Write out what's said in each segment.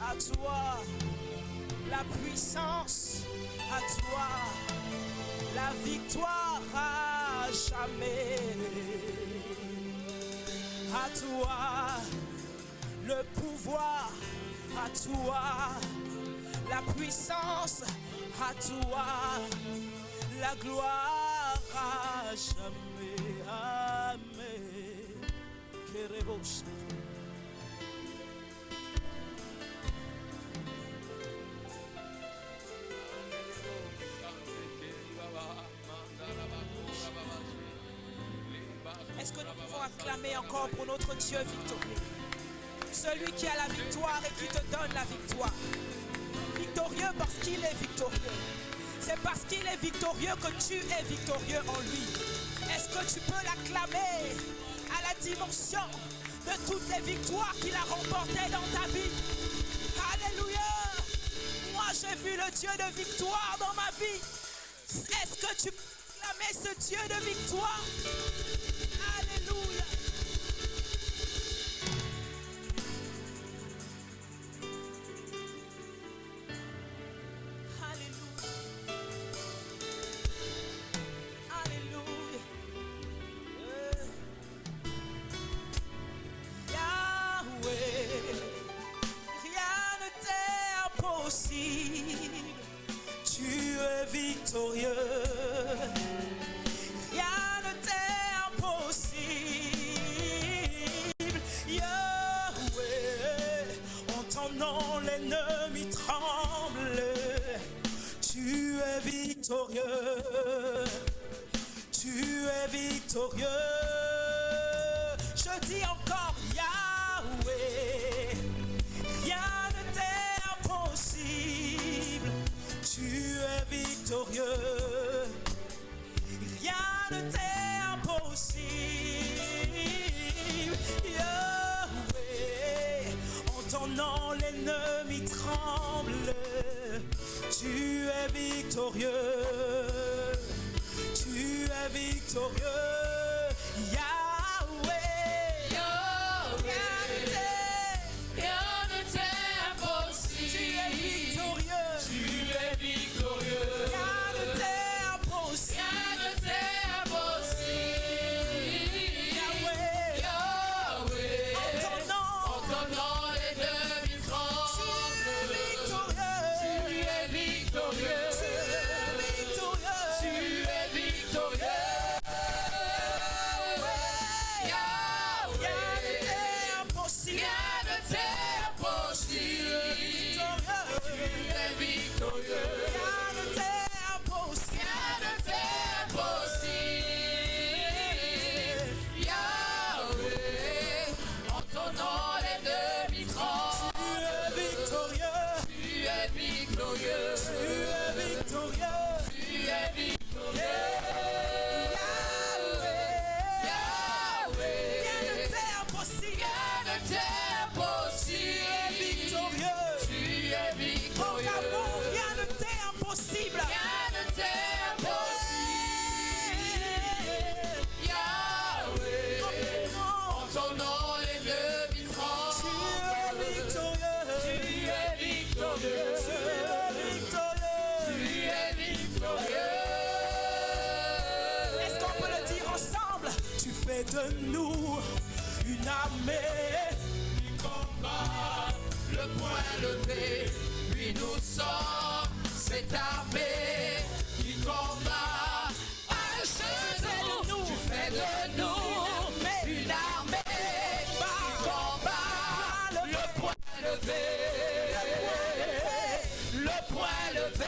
à toi la puissance, à toi la victoire à jamais. À toi le pouvoir, à toi la puissance, à toi la gloire à jamais. Amen. Est-ce que nous pouvons acclamer encore pour notre Dieu victorieux? Celui qui a la victoire et qui te donne la victoire. Victorieux parce qu'il est victorieux. C'est parce qu'il est victorieux que tu es victorieux en lui. Est-ce que tu peux l'acclamer à la dimension de toutes les victoires qu'il a remportées dans ta vie? Alléluia! Moi j'ai vu le Dieu de victoire dans ma vie. Est-ce que tu peux acclamer ce Dieu de victoire? Alléluia! Tu es victorieux, rien ne t'est impossible. Yahweh, en ton nom l'ennemi tremble. Tu es victorieux, tu es victorieux. Je dis encore Yahweh, rien ne t'est impossible. Tu es victorieux, rien ne t'est impossible. Yahweh, en ton nom l'ennemi tremble. Tu es victorieux, tu es victorieux. Yahweh, de nous une armée qui combat, le poing levé, puis nous sommes cette armée qui combat à genoux. Tu fais de nous une armée qui combat, le poing levé, le poing levé.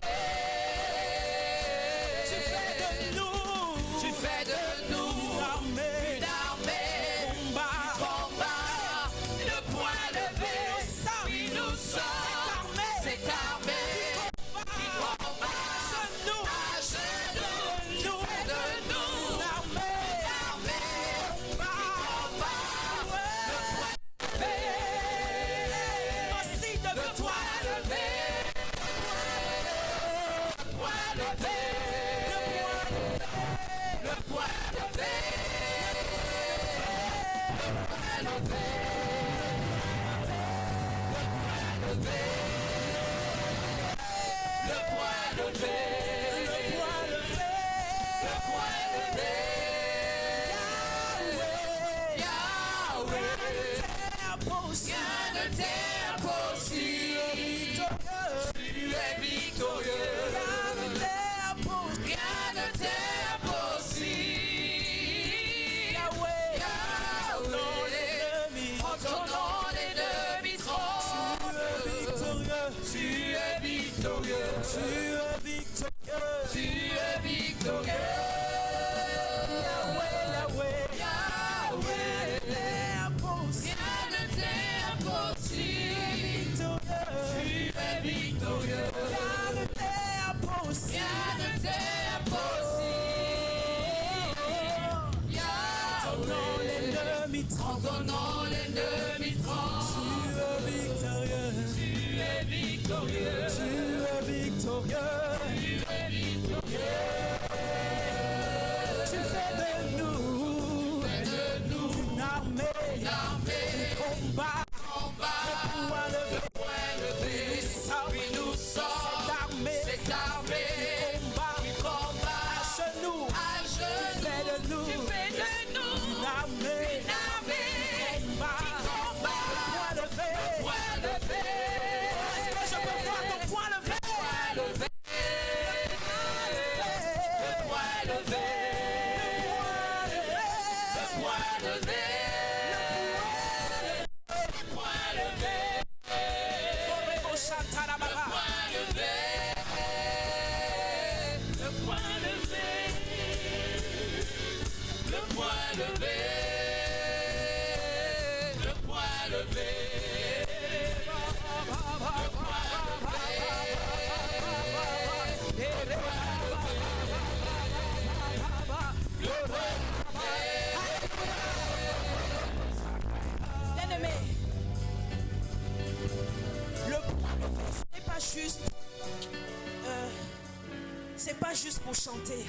C'est pas juste pour chanter.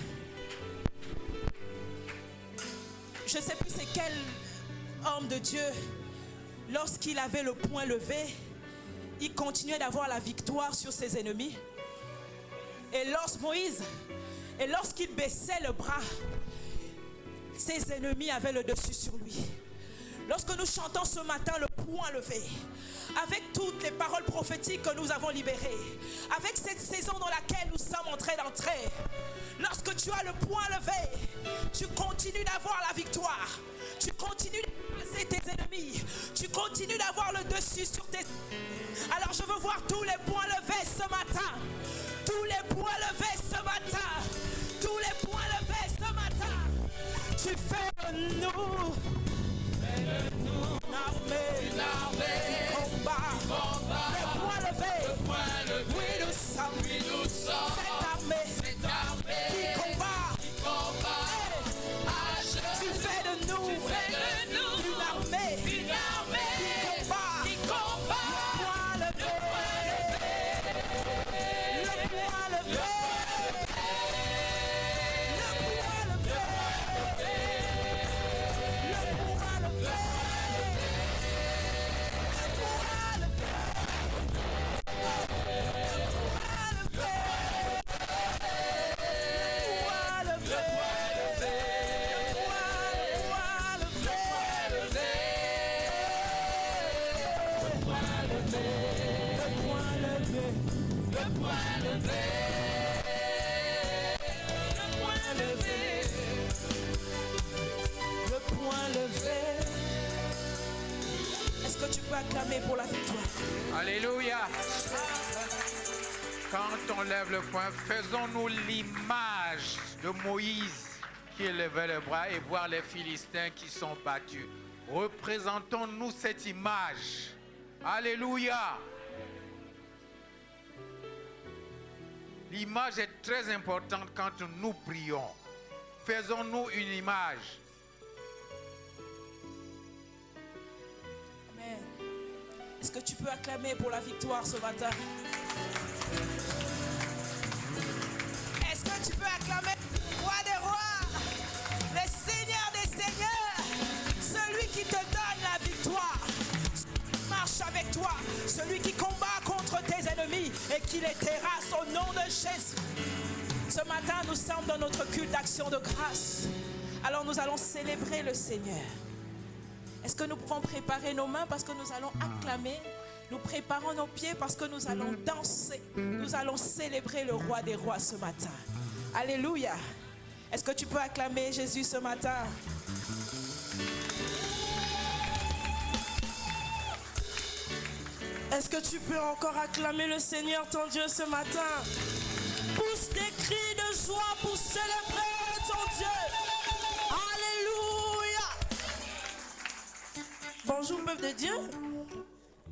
Je ne sais plus c'est quel homme de Dieu, lorsqu'il avait le poing levé, il continuait d'avoir la victoire sur ses ennemis. Et lorsqu'il baissait le bras, ses ennemis avaient le dessus sur lui. Lorsque nous chantons ce matin le poing levé, avec toutes les paroles prophétiques que nous avons libérées, avec cette saison dans laquelle nous sommes en train d'entrer, lorsque tu as le poing levé, tu continues d'avoir la victoire, tu continues d'effacer tes ennemis, tu continues d'avoir le dessus sur tes ennemis. Alors je veux voir tous les poings levés ce matin, tous les poings levés ce matin, tous les poings levés ce matin. Tu fais de nous une armée qui combat, le poing levé, oui nous sommes cette armée qui combat, tu fais de nous une armée qui combat, le poing levé, Est-ce que tu peux acclamer pour la victoire? Alléluia. Quand on lève le poing, faisons-nous l'image de Moïse qui élevait le bras et voir les Philistins qui sont battus. Représentons-nous cette image. Alléluia. L'image est très importante quand nous prions. Faisons-nous une image. Amen. Est-ce que tu peux acclamer pour la victoire ce matin? Est-ce que tu peux acclamer le roi des rois, le Seigneur des seigneurs, celui qui te donne la victoire, celui qui marche avec toi, celui qui combat contre tes ennemis, et qu'il les terrasse au nom de Jésus. Ce matin, nous sommes dans notre culte d'action de grâce. Alors nous allons célébrer le Seigneur. Est-ce que nous pouvons préparer nos mains parce que nous allons acclamer? Nous préparons nos pieds parce que nous allons danser. Nous allons célébrer le roi des rois ce matin. Alléluia. Est-ce que tu peux acclamer Jésus ce matin? Est-ce que tu peux encore acclamer le Seigneur ton Dieu ce matin? Pousse des cris de joie pour célébrer ton Dieu. Alléluia. Bonjour peuple de Dieu.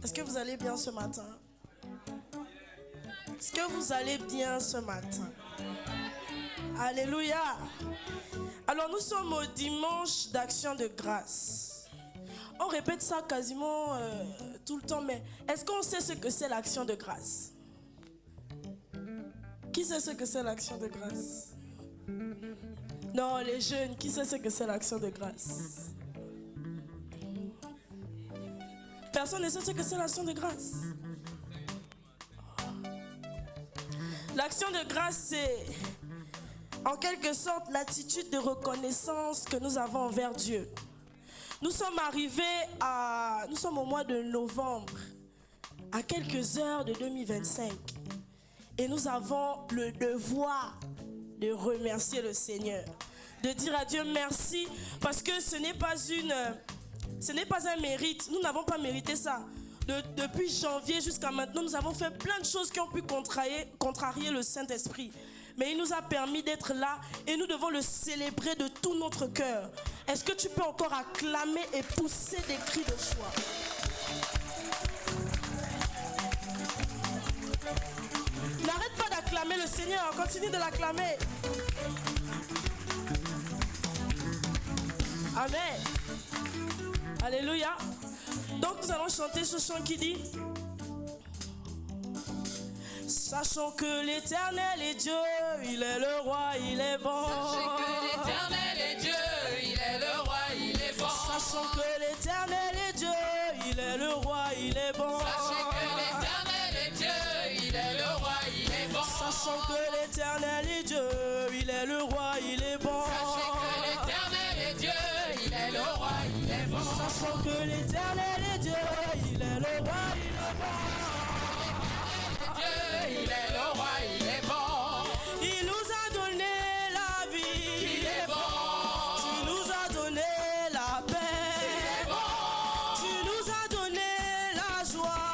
Est-ce que vous allez bien ce matin? Est-ce que vous allez bien ce matin? Alléluia. Alors nous sommes au dimanche d'action de grâce. On répète ça quasiment tout le temps, mais est-ce qu'on sait ce que c'est l'action de grâce? Qui sait ce que c'est l'action de grâce? Non, les jeunes, qui sait ce que c'est l'action de grâce? Personne ne sait ce que c'est l'action de grâce. L'action de grâce, c'est en quelque sorte l'attitude de reconnaissance que nous avons envers Dieu. Nous sommes au mois de novembre, à quelques heures de 2025. Et nous avons le devoir de remercier le Seigneur, de dire à Dieu merci, parce que ce n'est pas un mérite. Nous n'avons pas mérité ça. Depuis janvier jusqu'à maintenant, nous avons fait plein de choses qui ont pu contrarier le Saint-Esprit. Mais il nous a permis d'être là et nous devons le célébrer de tout notre cœur. Est-ce que tu peux encore acclamer et pousser des cris de joie? N'arrête pas d'acclamer le Seigneur, continue de l'acclamer. Amen. Alléluia. Donc nous allons chanter ce chant qui dit: sachons que l'Éternel est Dieu, il est le roi, il est bon. Sachez que l'Éternel est Dieu, il est le roi, il est bon. Sachons que l'Éternel est Dieu, il est le roi, il est bon. Sachez que l'Éternel est Dieu, il est le roi, il est bon. Sachons que l'Éternel est Dieu, il est le roi, il est bon. Sachez que l'Éternel est Dieu, il est le roi, il est bon. Sachons que l'Éternel est Dieu, il est le roi, il est bon. Dieu, il est le roi, il est bon. Il nous a donné la vie. Il est bon. Tu nous as donné la paix. Il est bon. Tu nous as donné la joie.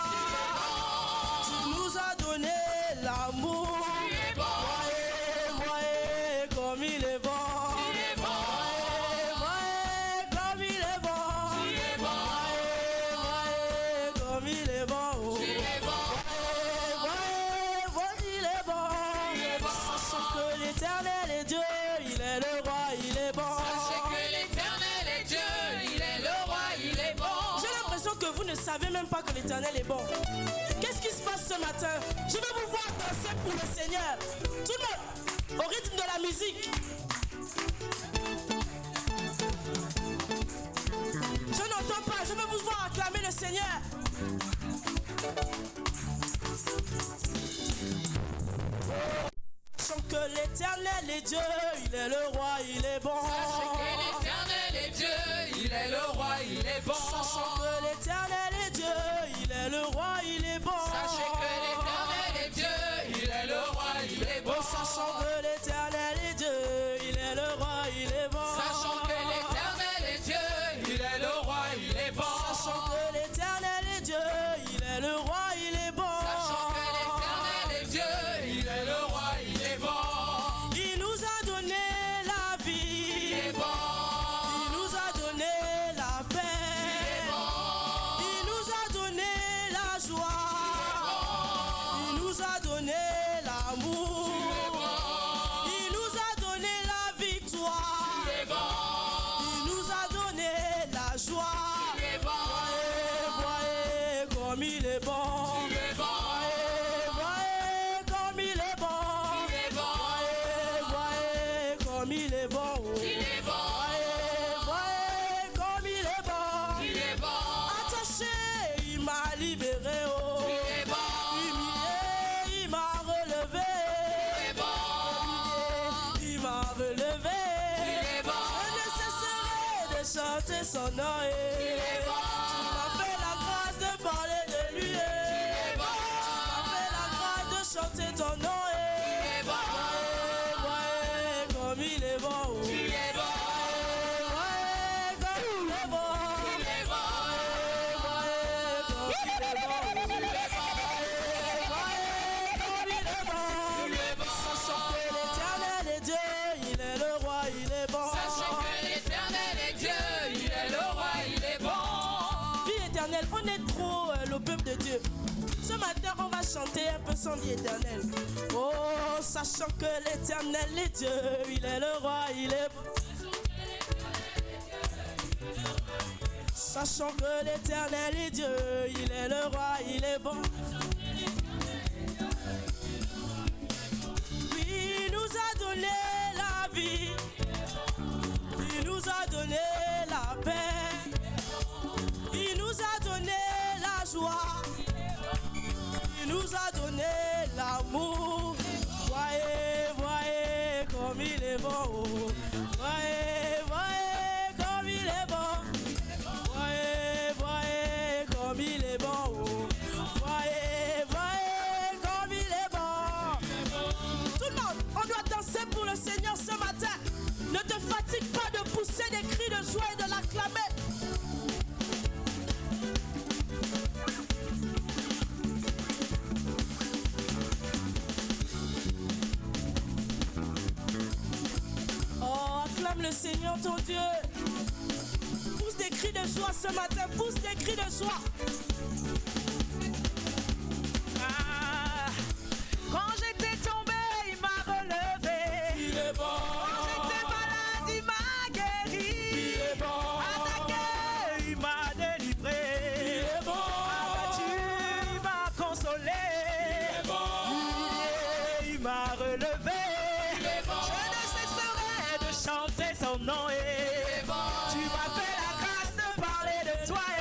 Tu nous as donné l'amour. Il est bon. Voyez, comme il est bon. Il est bon. Voyez, comme il est bon. Il est bon. Voyez, comme il est bon. Il est bon. Il est bon. Sachons que l'Éternel est Dieu, il est le roi, il est bon. Sachez que l'Éternel est Dieu, il est le roi, il est bon. J'ai l'impression que vous ne savez même pas que l'Éternel est bon. Qu'est-ce qui se passe ce matin? Je vais vous voir danser pour le Seigneur. Tout le monde, au rythme de la musique. Je n'entends pas, je vais vous voir acclamer le Seigneur. Sachons que l'Éternel est Dieu, il est le roi, il est bon. Sachez que l'Éternel est Dieu, il est le roi, il est bon. Sachons que l'Éternel est Dieu, il est le roi, il est bon. Sachez que l'Éternel est Dieu, il est le roi, il est bon. Sachons que l'Éternel est Dieu, il est le roi, il est bon. Sachons que l'Éternel est Dieu, il est le roi, il est bon. Sachons que l'Éternel est Dieu, il est le roi, il est bon. Sachons que l'Éternel est Dieu, il est le roi, il est bon. Il nous a donné la vie. Il est bon. Il nous a donné la paix. Il est bon. Il nous a donné la joie. Il nous a donné l'amour. Il nous a donné la victoire. Il est bon. Il nous a donné la joie. Il est bon. Voyez comme il est bon. Il est bon. Voyez comme il est bon. Il est bon. Voyez comme il est bon. Il est bon. Voyez comme il est bon. Il est bon. Attaché, il m'a libéré. Oh. Il est bon. Humilié, chanter son nom. Il est bon. Tu m'as fait la grâce de parler de lui. Il est bon. Tu m'as fait la grâce de chanter ton nom. Il est bon. Ouais, comme il est bon. Il est bon. Ouais, comme il est bon. Il est bon. Ouais, comme il est bon. Il est bon. Ouais, comme il est bon. Il est bon. Sachant que l'Éternel est Dieu, il est le roi, il est bon. Sachant que l'Éternel est Dieu, il est le roi, il est bon. Vie éternelle, on est trop le peuple de Dieu. Ce matin, on va chanter un peu son vie éternelle. Oh, sachant que l'Éternel est Dieu, il est le roi, il est bon. Sachant que l'Éternel est Dieu, il est le roi, il est bon. Oui, il nous a donné la vie. Il nous a donné la paix. Il nous a donné la joie. Il nous a donné l'amour. Voyez, voyez comme il est bon. Voyez, voyez comme il est bon. Voyez, voyez comme il est bon. Voyez, voyez comme il est bon. Tout le monde, on doit danser pour le Seigneur ce matin. Ne te fatigue pas de pousser des cris de joie et de l'acclamer. Oh, acclame le Seigneur ton Dieu. Pousse des cris de joie ce matin. Pousse des cris de joie. Ah, quand j'étais tombé, il m'a relevé. Il est bon. Quand j'étais malade, il m'a guéri. Il est bon. Attaqué, il m'a délivré. Il est bon. Abattu, il m'a consolé. Il est bon. Humilié, il m'a relevé. Il est bon. Je ne cesserai de chanter son nom. Il est bon. Tu m'as fait la grâce de parler de toi. Il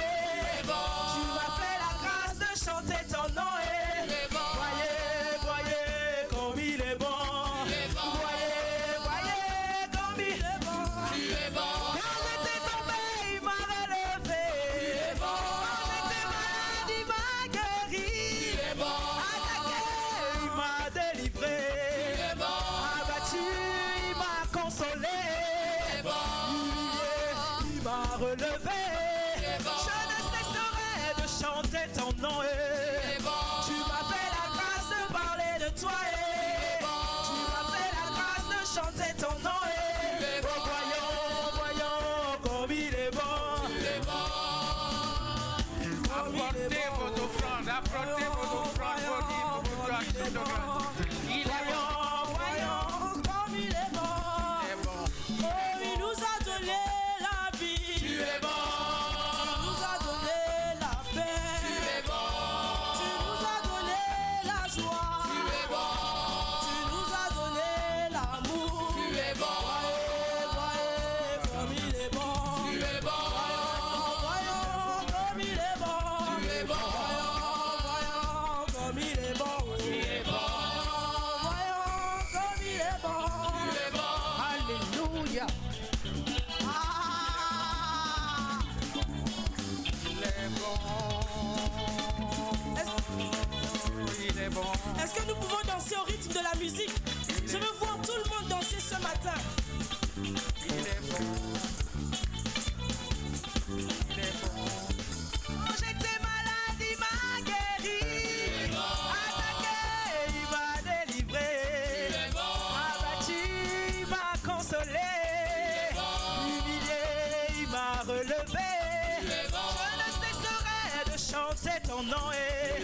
est bon. Tu m'as fait la grâce de chanter ton nom. Il est bon. Voyez, voyez comme il est bon. Il est bon. Voyez, voyez comme il est bon. Il est bon. Quand j'étais tombé, il m'a relevé. Il est bon. Quand j'étais malade, il m'a guéri. Il est bon. Attaqué, il m'a délivré. Il est bon. Abattu, il m'a consolé. Il est bon. Humilié, il m'a relevé. Il est bon. Je ne cesserai de chanter ton nom. Il est bon. Tu m'as fait la grâce de parler de toi. Tu m'as fait la grâce de chanter ton nom. Il est bon. Oh, voyons, voyons comme il est bon. Il est bon. Comme il est Apportez bon. vos offrandes, apportez vos offrandes, vos dîmes, vos actions de grâce. Il est bon, Voyons comme il est bon. il est bon. Oh, il nous a donné la vie. Tu es bon. Il nous a donné la paix. Tu es bon. Tu nous as donné la joie. Tu es bon. Tu nous as donné l'amour. Tu es bon. Voyez, voyez comme il est bon. Tu es bon. Voyons comme il est bon. Tu es bon. Voyons comme il est bon. Tu es bon. Voyons comme il est bon. Tu es bon. Alléluia. Ah. Il est bon. Il est bon. Est-ce que nous pouvons danser au rythme de la musique? Je veux voir tout le monde danser ce matin. Il est bon. Il est bon. Quand j'étais malade, il m'a guéri. Attaqué, il m'a délivré. Tu es bon. Abattu, il m'a consolé. Humilié, il m'a relevé. Tu es bon. Je ne cesserai de chanter ton nom. Tu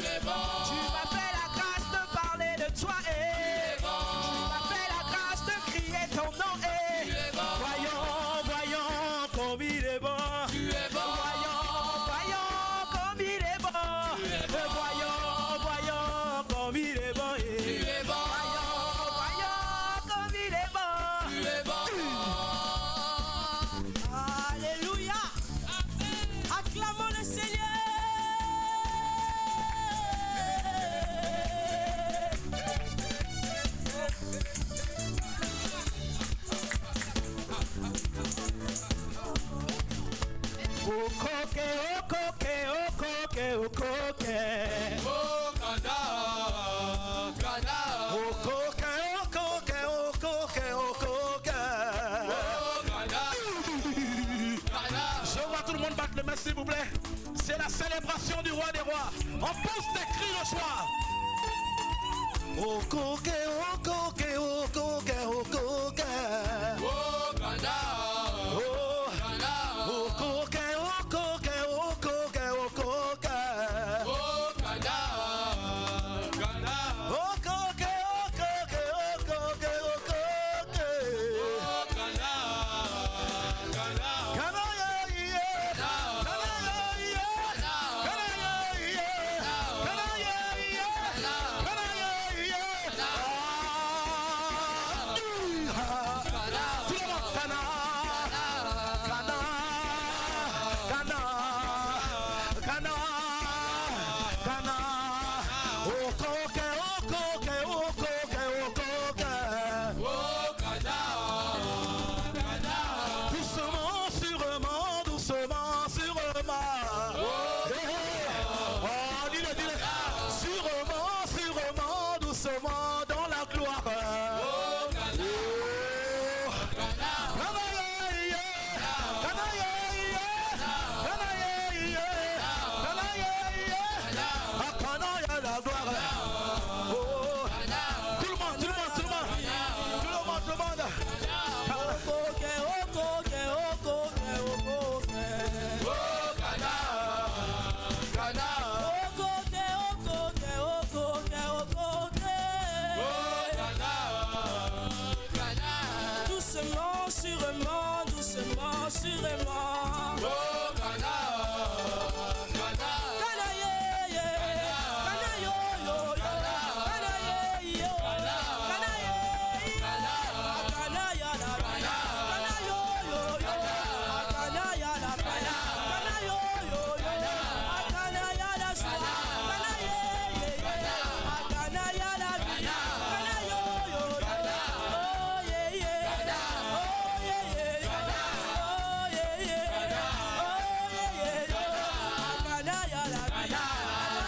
es bon. Tu m'as fait la grâce de parler de toi. Tu es bon. Tu m'as fait la grâce de crier ton nom. Tu es bon. Voyons, voyons comme il est bon. Tu es bon. Voyons, voyons comme il est bon. Voyons, voyons comme il est bon. Tu es bon. Voyons, voyons comme il est bon. Tu es bon. Alléluia. Acclamons le Seigneur. s'il vous plaît. C'est la célébration du roi des rois. On pousse des cris le soir. Oh coquet, oh coquet, oh coquet, oh coquet. Oh Ghana, Oh, Ghana, oh coquet, oh coquet, oh coquet, oh coquet. oh Ghana, Ghana, Oh coquet, oh coquet, oh coquet, oh coquet. oh Ghana, Ghana, Ghana, yeah, yeah. Ghana, yeah, yeah. Ghana, yeah, yeah. Ghana, yeah, yeah. Ghana, yeah, yeah. Tout le monde, Ghana. Ghana, Ghana, Ghana, Ghana. Oh coquet, oh coquet, oh coquet, oh coquet. oh Ghana, Ghana, Doucement, sûrement, doucement, sûrement. Oh, dis-le, dis-le. Sûrement, sûrement, doucement, dans la gloire. oh Ghana, Oh. Ghana, Ghana, yeah, yeah. Ghana, yeah, yeah. Ghana, yeah, yeah. Ghana, yeah, yeah. Ah, Ghana, yeah, la gloire. Oh. Tout le monde, tout le monde, tout le monde. Tout le monde, tout le monde. oh Ghana, Ghana, oh Ghana, Ghana, Doucement, sûrement, doucement, sûrement. oh Ghana, Ghana, Ghana, yeah, yeah. Ghana, yo, yo, yo. Ghana, yeah, yo. Ghana, yeah, yeah. Ghana, ya, la, Ghana. Ghana, yo, yo, yo. Ghana, ya, la, Ghana. Ghana, yo, yo, yo. Ghana, ya, la, joie. Ghana, yeah, yeah, yeah. Ghana, ya, la vie. Ghana, yo, yo, yo. Oh, yeah, yeah. Oh, yeah, yeah. Oh, yeah, yeah. Oh, yeah, yeah. Ghana, ya, la vie. Ghana,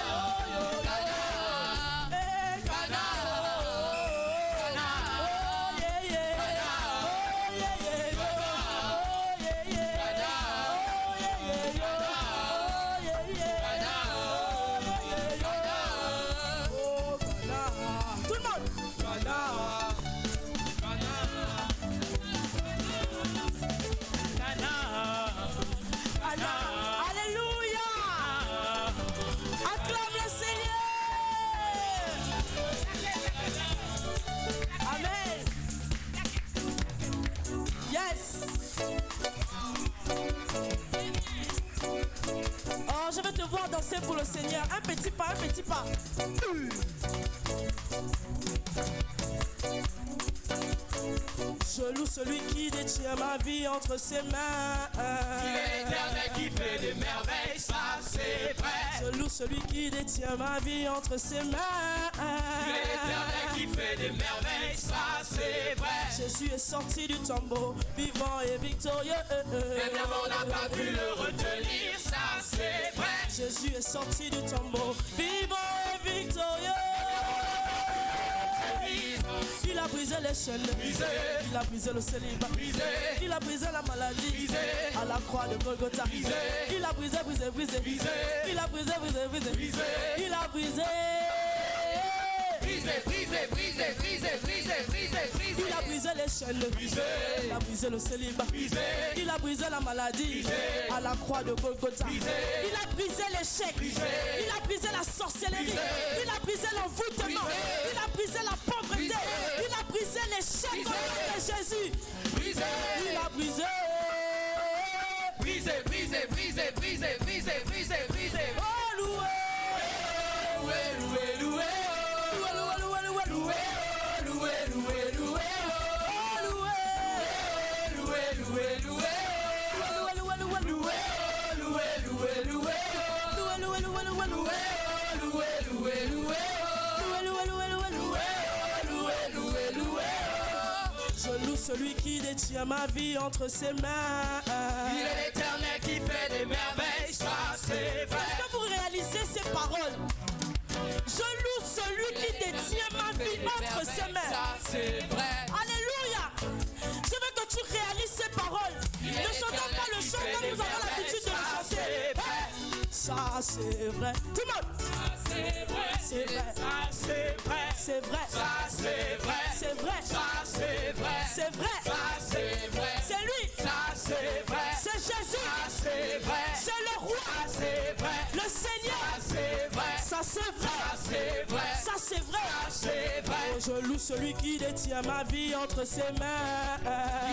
yo, yo, yo. Eh, Ghana, oh, yeah, yeah. Oh, yeah, yeah. Oh, yeah, yeah. Oh, yeah, yeah. Oh, yeah, yeah. Oh, Ghana. Tout le monde. Ghana. Ghana. Alléluia. Acclame le Seigneur. Amen. Yes. Oh, je veux te voir danser pour le Seigneur. Un petit pas, un petit pas. Je loue celui qui détient ma vie entre ses mains. il est l'éternel qui fait des merveilles, ça c'est vrai. Je loue celui qui détient ma vie entre ses mains. Il est l'éternel qui fait des merveilles, ça c'est vrai. Jésus est sorti du tombeau, vivant et victorieux. Et bien on n'a pas pu le retenir, ça c'est vrai. Jésus est sorti du tombeau, vivant et victorieux. Il a brisé les chaînes, il a brisé le célibat, il a brisé la maladie, à la croix de Golgotha. Il a brisé, brisé, brisé, il a brisé, brisé, brisé, il a brisé. Brisé, brisé, brisé, brisé, brisé, brisé, brisé. Il a brisé les chaînes, il a brisé le célibat, il a brisé la maladie, à la croix de Golgotha. Il a brisé l'échec, il a brisé la sorcellerie, il a brisé l'envoûtement, il a brisé la pauvreté, il a brisé l'échec au nom de Jésus. Brisé, Il a brisé. brisé, brisé, brisé, brisé, brisé, brisé, brisé. Oh, loué. Loué, loué, loué. Loué, loué, loué, loué, loué. Loué, loué, loué. Oh, loué. Loué, loué, loué. Loué, loué, loué, loué. Loué, loué, loué. Loué, loué, loué, loué, loué. Loué, loué, loué. Loué, loué, loué, loué, loué. Loué, loué, loué. Je loue celui qui détient ma vie entre ses mains. Il est l'éternel qui fait des merveilles, ça c'est vrai. Est-ce que vous réalisez ces paroles? Je loue celui qui détient ma vie entre ses mains. Ça c'est vrai. Alléluia. Je veux que tu réalises ces paroles. Ne chantons pas le chant comme nous avons l'habitude de le chanter. c'est vrai. Tout le monde. C'est vrai, C'est vrai. ça c'est vrai, C'est vrai. ça c'est vrai, C'est vrai. ça c'est vrai, C'est vrai. ça c'est vrai, C'est lui. ça c'est vrai, C'est Jésus. ça c'est vrai, C'est le roi. ça c'est vrai, Le Seigneur. ça c'est vrai, Ça c'est vrai. ça c'est vrai, Ça c'est vrai. ça c'est vrai. Oh, je loue celui qui détient ma vie entre ses mains. Il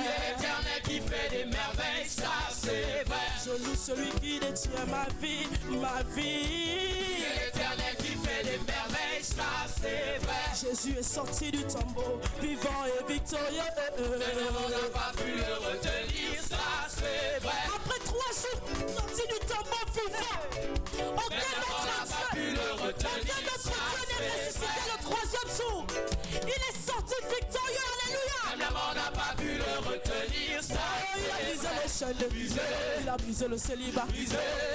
est l'éternel qui fait des merveilles, ça c'est vrai. Je loue celui qui détient ma vie, ma Il vie. est l'éternel qui fait des merveilles, ça c'est vrai. Jésus est sorti du tombeau, vivant et victorieux. Mais on n'a pas pu le retenir, ça c'est vrai. Après 3 jours, sorti du tombeau vivant. Aucun Mais on n'a autre pas pu Dieu, le aucun retenir, autre ça Dieu n'est c'est ressuscité vrai. le 3e jour. Il est sorti victorieux, alléluia. Même la mort n'a pas pu le retenir, ça Il a c'est brisé vrai. les chaînes, il a brisé le célibat,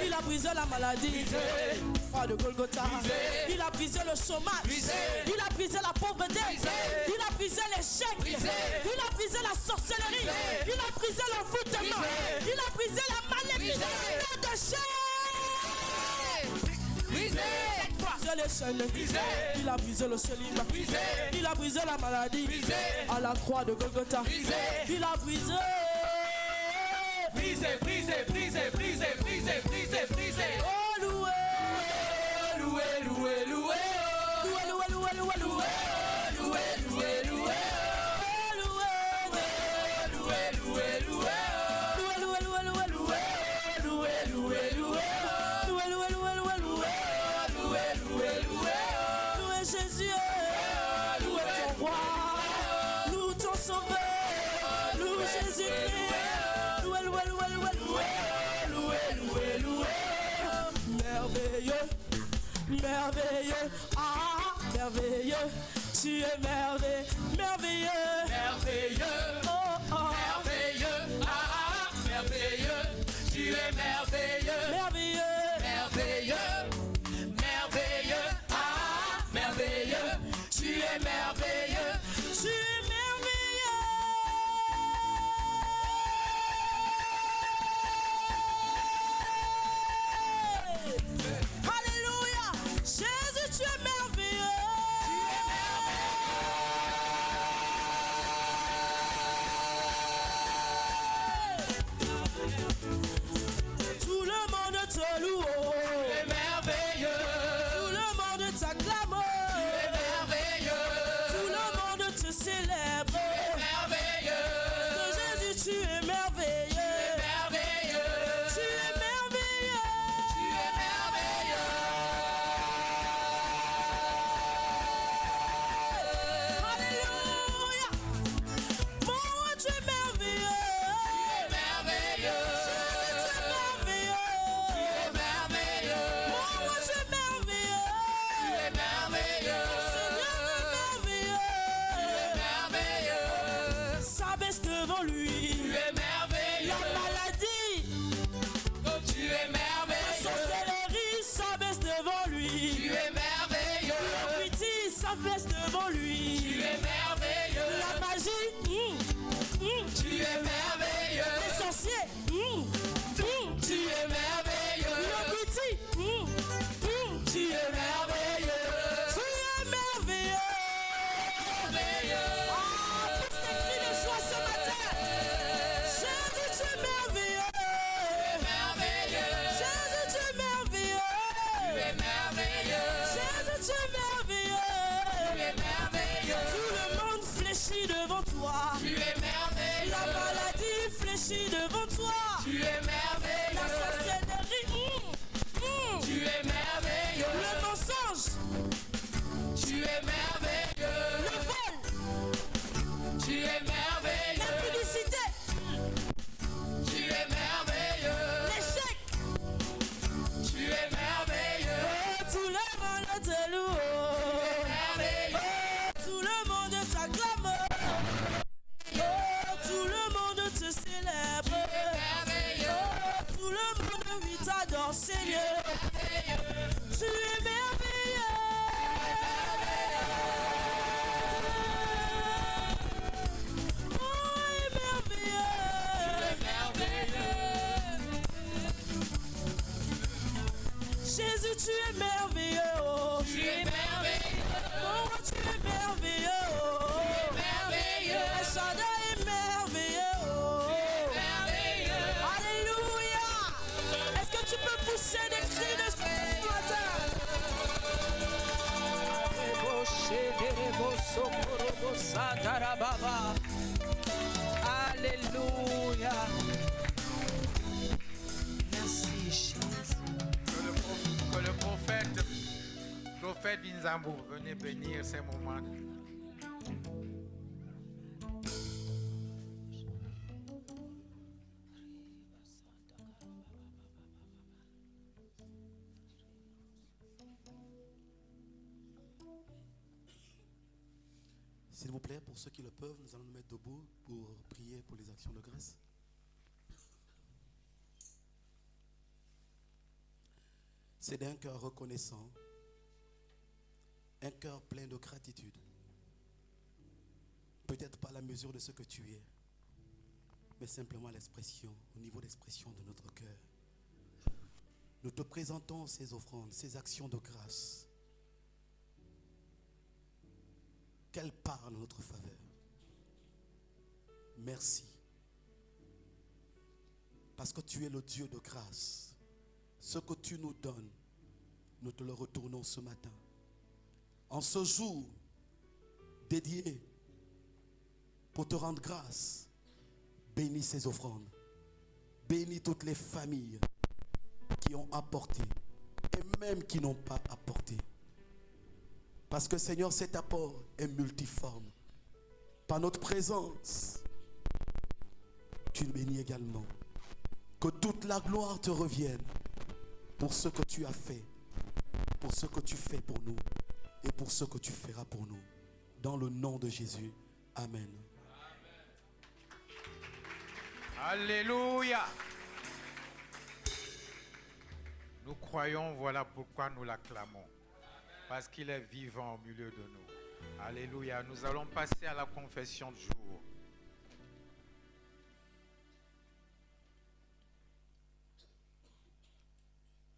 il a brisé la maladie, pas de Golgotha, il a brisé le chômage, il a brisé la pauvreté, il a brisé l'échec, il a brisé la sorcellerie, il a brisé l'envoûtement, il a brisé la malédiction de chair. Il a brisé les chaînes, il a brisé le célibat, il a brisé la maladie, à la croix de Golgotha, il a brisé. Brisé, brisé, brisé, brisé, brisé, brisé, brisé. Oh, loué, Loué, loué, loué, loué, loué, loué, loué, loué, loué, loué, loué, loué, loué, loué. Jésus, loué ton roi, loue ton sauveur, loue Jésus-Christ, loué, loué, loué, loué, loué, merveilleux, merveilleux, ah, merveilleux, tu es merveilleux, merveilleux, Merveilleux, oh, oh, merveilleux, ah, merveilleux, tu es merveilleux, merveilleux, merveilleux, merveilleux, ah, merveilleux, tu es merveilleux. tu es merveilleux. Alléluia. Jésus, tu es merveilleux. Tout le monde te loue. Tu es merveilleux, Tout le monde t'acclame. tu es merveilleux, Tout le monde te célèbre. merveilleux, Jésus, tu es merveilleux. merveilleux, Tu es merveilleux. tu es merveilleux. Alléluia. Mon roi, tu es merveilleux. Merveilleux, Tu es merveilleux. merveilleux, Mon roi, tu es merveilleux. tu es merveilleux, Seigneur, tu es merveilleux. merveilleux, Ça baisse devant lui. tu es merveilleux, La maladie, oh, tu es la merveilleux, sorcellerie, ça baisse devant tu lui. es merveilleux, La bêtise, ça baisse devant tu lui. es merveilleux, La magie, tu es merveilleux, les sorciers, tu es merveilleux, le petit, tu es merveilleux, tu es merveilleux. merveilleux, Ah, tous les cris de joie ce matin. Jésus, tu es merveilleux. merveilleux, Jésus, tu es tu merveilleux. es merveilleux, Jésus, tu es tu merveilleux. es merveilleux, Tout le monde fléchit devant toi. tu es merveilleux, La maladie fléchit devant toi. tu es La merveilleux, sorcellerie, tu es merveilleux, le mensonge, tu es merveilleux, le vol, tu es merveilleux, l'impudicité, tu es merveilleux, l'échec. tu es merveilleux, Oh, tout le monde te loue. merveilleux, Oh, tout le monde t'acclame. Oh, tout le monde te célèbre. merveilleux, Atarababa. Alléluia. Merci Jésus. Que le prophète Binzambo, venez bénir ces moments. S'il vous plaît, pour ceux qui le peuvent, nous allons nous mettre debout pour prier pour les actions de grâce. C'est d'un cœur reconnaissant, un cœur plein de gratitude. Peut-être pas la mesure de ce que tu es, mais simplement l'expression, au niveau d'expression de notre cœur. Nous te présentons ces offrandes, ces actions de grâce. Qu'elle parle en notre faveur. Merci. Parce que tu es le Dieu de grâce. Ce que tu nous donnes, nous te le retournons ce matin. En ce jour dédié pour te rendre grâce, bénis ces offrandes. Bénis toutes les familles qui ont apporté et même qui n'ont pas apporté. Parce que Seigneur, cet apport est multiforme. Par notre présence, tu le bénis également. Que toute la gloire te revienne pour ce que tu as fait, pour ce que tu fais pour nous et pour ce que tu feras pour nous. Dans le nom de Jésus. Amen. Alléluia. Nous croyons, voilà pourquoi nous l'acclamons. Parce qu'il est vivant au milieu de nous. Alléluia. Nous allons passer à la confession du jour.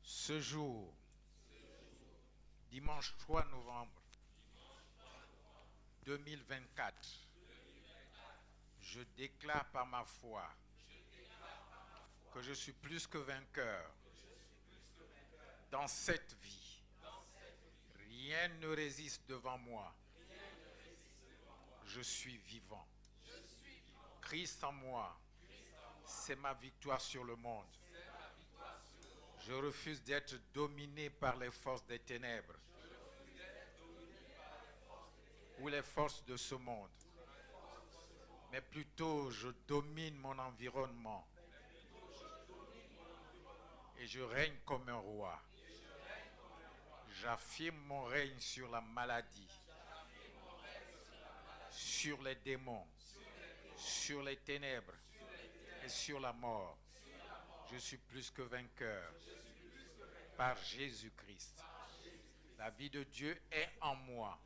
Ce jour, dimanche 3 novembre 2024, je déclare par ma foi que je suis plus que vainqueur dans cette vie. Rien ne résiste devant moi. Je suis vivant. Christ en moi, c'est ma victoire sur le monde. Je refuse d'être dominé par les forces des ténèbres ou les forces de ce monde. Mais plutôt, je domine mon environnement et je règne comme un roi. J'affirme mon règne sur la maladie, sur les démons, sur les ténèbres et sur la mort. Je suis plus que vainqueur par Jésus-Christ. La vie de Dieu est en moi.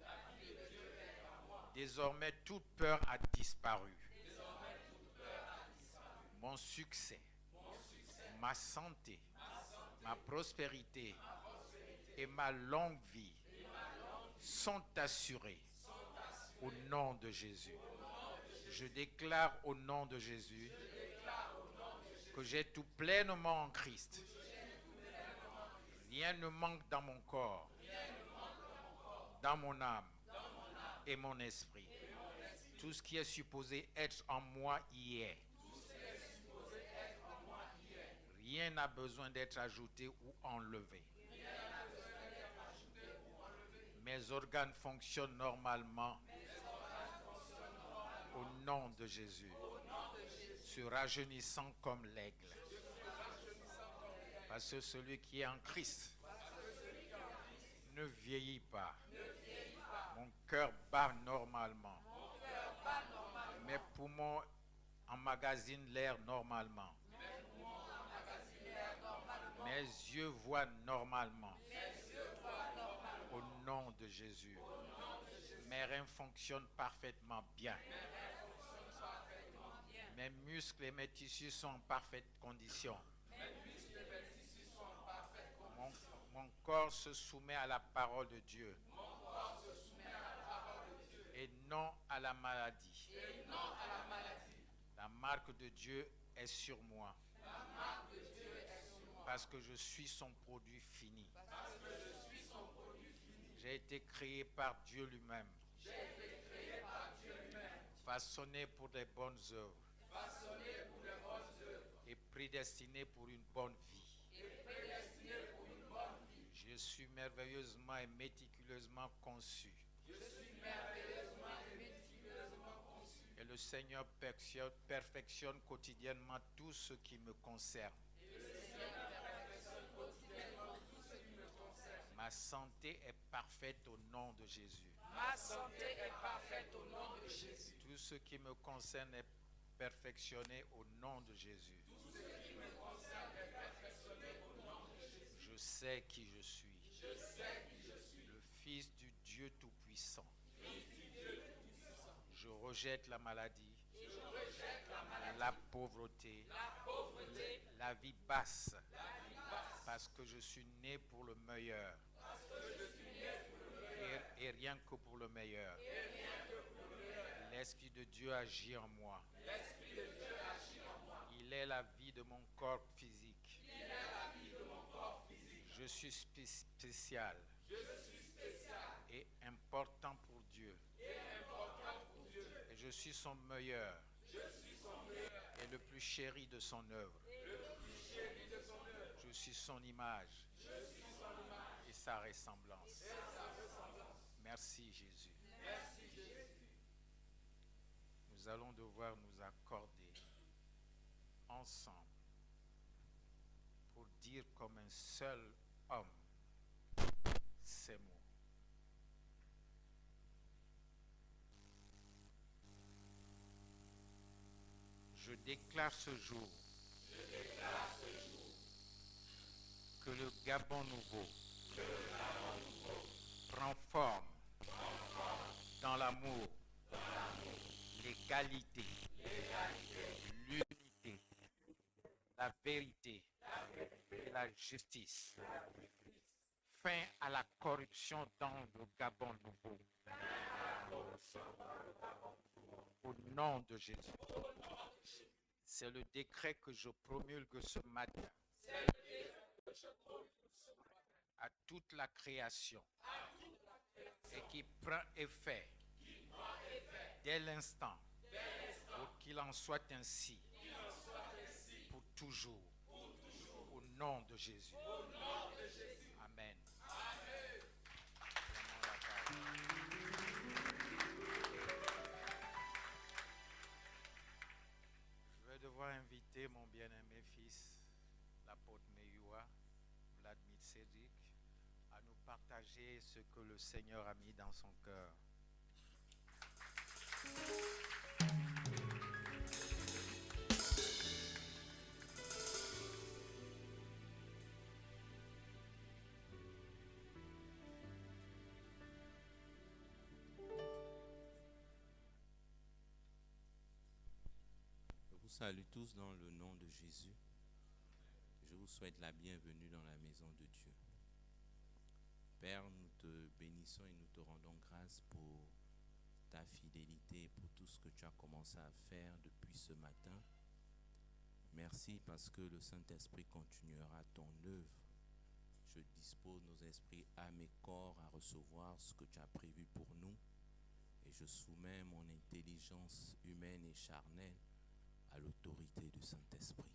Désormais, toute peur a disparu. Mon succès, ma santé, ma prospérité et ma longue vie sont assurés au nom de Jésus. Je déclare au nom de Jésus que j'ai tout pleinement en Christ. Rien ne manque dans mon corps, dans mon âme et mon esprit. Tout ce qui est supposé être en moi y est. Rien n'a besoin d'être ajouté ou enlevé. Mes organes fonctionnent normalement au nom de Jésus, se rajeunissant comme l'aigle. Parce que celui qui est en Christ ne vieillit pas. Mon cœur bat normalement. Mes poumons emmagasinent l'air normalement. Mes yeux voient normalement. Au nom de Jésus. Mes reins fonctionnent parfaitement bien. Mes muscles et mes tissus sont en parfaite condition. Mon corps se soumet à la parole de Dieu. Et non à la maladie. La marque de Dieu est sur moi. Parce que je suis son produit fini. J'ai été créé par Dieu lui-même. Façonné pour des bonnes œuvres. Et prédestiné pour une bonne vie. Je suis merveilleusement et méticuleusement conçu. Et le Seigneur perfectionne quotidiennement tout ce qui me concerne. Ma santé est parfaite au nom de Jésus. Ma santé est parfaite au nom de Jésus. Tout ce qui me concerne est perfectionné au nom de Jésus. Je sais qui je suis. Le Fils du Dieu Tout-Puissant. Je rejette la maladie, la pauvreté, la vie basse, parce que je suis né pour le meilleur. Et rien que pour le meilleur. L'Esprit de Dieu agit en moi. Il est la vie de mon corps physique. Je suis spécial et important pour Dieu. Et je suis son meilleur et le plus chéri de son œuvre. Je suis son image et sa ressemblance. Merci Jésus. Nous allons devoir nous accorder ensemble pour dire comme un seul homme ces mots. Je déclare ce jour que le Gabon nouveau prend forme dans l'amour, l'égalité, l'unité, la vérité et la justice. Fin à la corruption dans le Gabon nouveau. Au nom de Jésus. C'est le décret que je promulgue ce matin à toute la création et qui prend effet dès l'instant pour qu'il en soit ainsi pour toujours. Au nom de Jésus. Amen. Je vais devoir inviter mon bien-aimé fils, l'apôtre Meyua, Vladimir Cédric, à nous partager ce que le Seigneur a mis dans son cœur. Je vous salue tous dans le nom de Jésus. Je vous souhaite la bienvenue dans la maison de Dieu. Père, nous te bénissons et nous te rendons grâce pour ta fidélité et pour tout ce que tu as commencé à faire depuis ce matin. Merci parce que le Saint-Esprit continuera ton œuvre. Je dispose nos esprits, âmes et corps à recevoir ce que tu as prévu pour nous. Et je soumets mon intelligence humaine et charnelle à l'autorité du Saint-Esprit.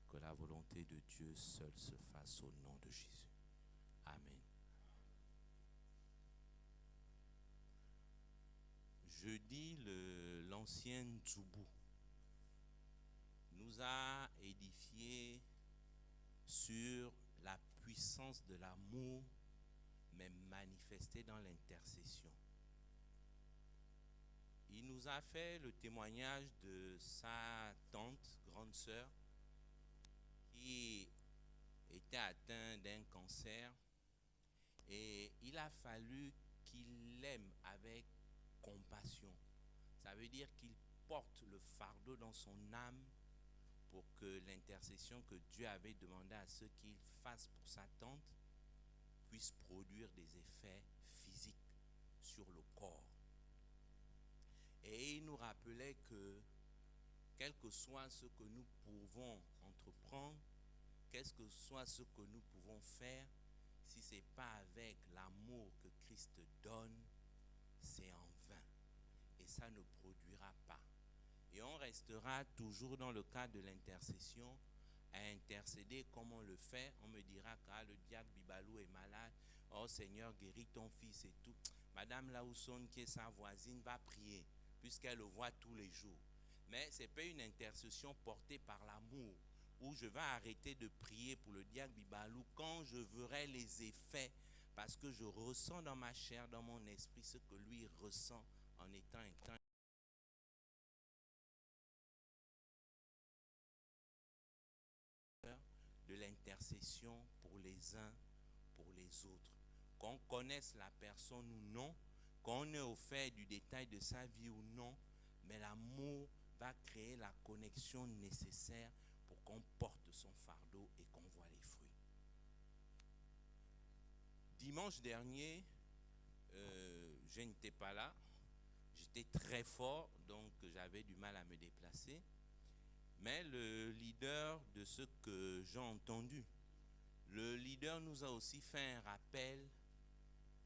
Que la volonté de Dieu seule se fasse au nom de Jésus. Amen. Jeudi, l'ancien Djoubou nous a édifié sur la puissance de l'amour, mais manifestée dans l'intercession. Il nous a fait le témoignage de sa tante, grande sœur, qui était atteinte d'un cancer, et il a fallu qu'il l'aime avec compassion. Ça veut dire qu'il porte le fardeau dans son âme pour que l'intercession que Dieu avait demandé à ceux qu'il fasse pour sa tante puisse produire des effets physiques sur le corps. Et il nous rappelait que quel que soit ce que nous pouvons entreprendre, quel que soit ce que nous pouvons faire, si ce n'est pas avec l'amour que Christ donne, c'est en vain. Et ça ne produira pas. Et on restera toujours dans le cadre de l'intercession, à intercéder comme on le fait. On me dira que le diacre Bibalou est malade. Oh Seigneur, guéris ton fils et tout. Madame Laousson, qui est sa voisine, va prier, puisqu'elle le voit tous les jours. Mais ce n'est pas une intercession portée par l'amour, où je vais arrêter de prier pour le diacre Bibalou quand je verrai les effets, parce que je ressens dans ma chair, dans mon esprit, ce que lui ressent en étant un temps de l'intercession pour les uns, pour les autres. Qu'on connaisse la personne ou non, qu'on ait au fait du détail de sa vie ou non, mais l'amour va créer la connexion nécessaire pour qu'on porte son fardeau et qu'on voit les fruits. Dimanche dernier, je n'étais pas là. J'étais très fort, donc j'avais du mal à me déplacer. Mais le leader, de ce que j'ai entendu, le leader nous a aussi fait un rappel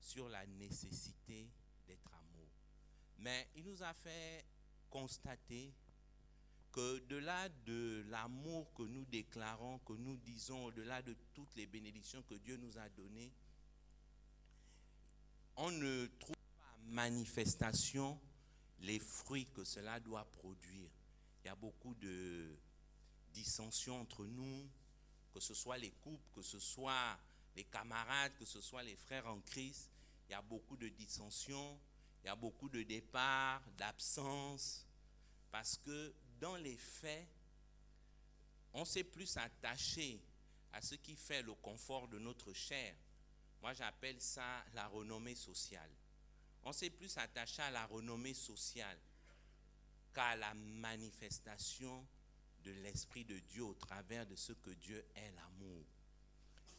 sur la nécessité d'être amour. Mais il nous a fait constater qu'au-delà de l'amour que nous déclarons, que nous disons, au-delà de toutes les bénédictions que Dieu nous a données, on ne trouve pas en manifestation les fruits que cela doit produire. Il y a beaucoup de dissensions entre nous, que ce soit les couples, que ce soit les camarades, que ce soit les frères en Christ. Il y a beaucoup de dissensions, il y a beaucoup de départs, d'absences, parce que dans les faits, on s'est plus attaché à ce qui fait le confort de notre chair. Moi, j'appelle ça la renommée sociale. On s'est plus attaché à la renommée sociale qu'à la manifestation de l'Esprit de Dieu au travers de ce que Dieu est, l'amour.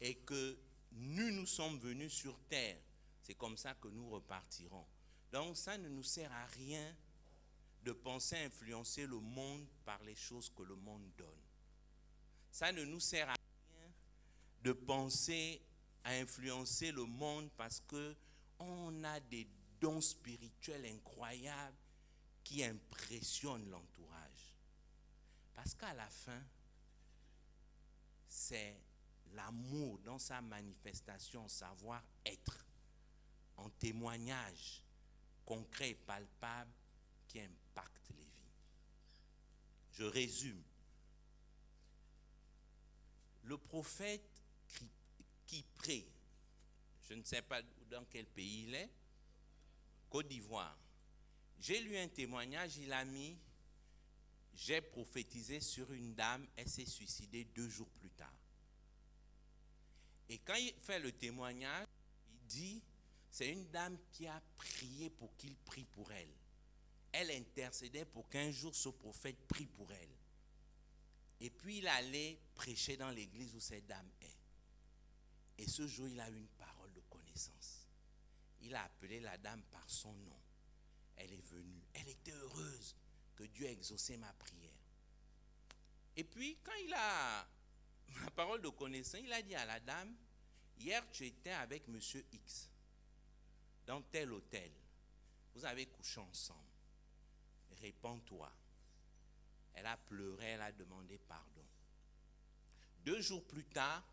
Et que nous sommes venus sur terre. C'est comme ça que nous repartirons. Donc ça ne nous sert à rien de penser influencer le monde par les choses que le monde donne. Ça ne nous sert à rien de penser à influencer le monde parce qu'on a des dons spirituels incroyables qui impressionnent l'entourage. Parce qu'à la fin, c'est l'amour dans sa manifestation, savoir-être, en témoignage concret et palpable qui impacte les vies. Je résume. Le prophète qui prie, je ne sais pas dans quel pays il est, Côte d'Ivoire. J'ai lu un témoignage, il a mis, j'ai prophétisé sur une dame, elle s'est suicidée 2 jours plus tard. Et quand il fait le témoignage, il dit, c'est une dame qui a prié pour qu'il prie pour elle. Elle intercédait pour qu'un jour ce prophète prie pour elle. Et puis il allait prêcher dans l'église où cette dame est. Et ce jour, il a eu une parole de connaissance. Il a appelé la dame par son nom. Elle est venue. Elle était heureuse que Dieu ait exaucé ma prière. Et puis, quand il a la parole de connaissance, il a dit à la dame, hier tu étais avec monsieur X dans tel hôtel. Vous avez couché ensemble. Répands-toi. Elle a pleuré, elle a demandé pardon. 2 jours plus tard,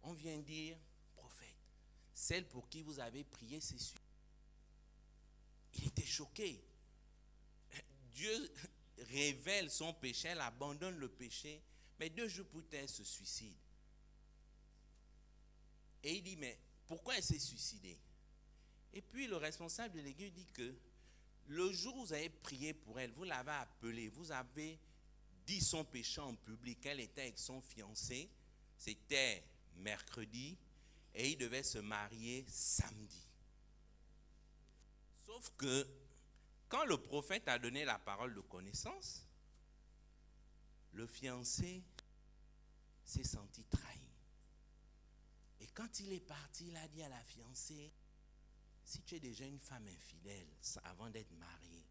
on vient dire, prophète, celle pour qui vous avez prié, c'est suicidée. Il était choqué. Dieu révèle son péché, elle abandonne le péché, mais 2 jours plus tard, elle se suicide. Et il dit, mais pourquoi elle s'est suicidée? Et puis le responsable de l'église dit que le jour où vous avez prié pour elle, vous l'avez appelée, vous avez dit son péché en public, elle était avec son fiancé, c'était mercredi, et il devait se marier samedi. Sauf que, quand le prophète a donné la parole de connaissance, le fiancé s'est senti trahi. Et quand il est parti, il a dit à la fiancée, si tu es déjà une femme infidèle avant d'être mariée,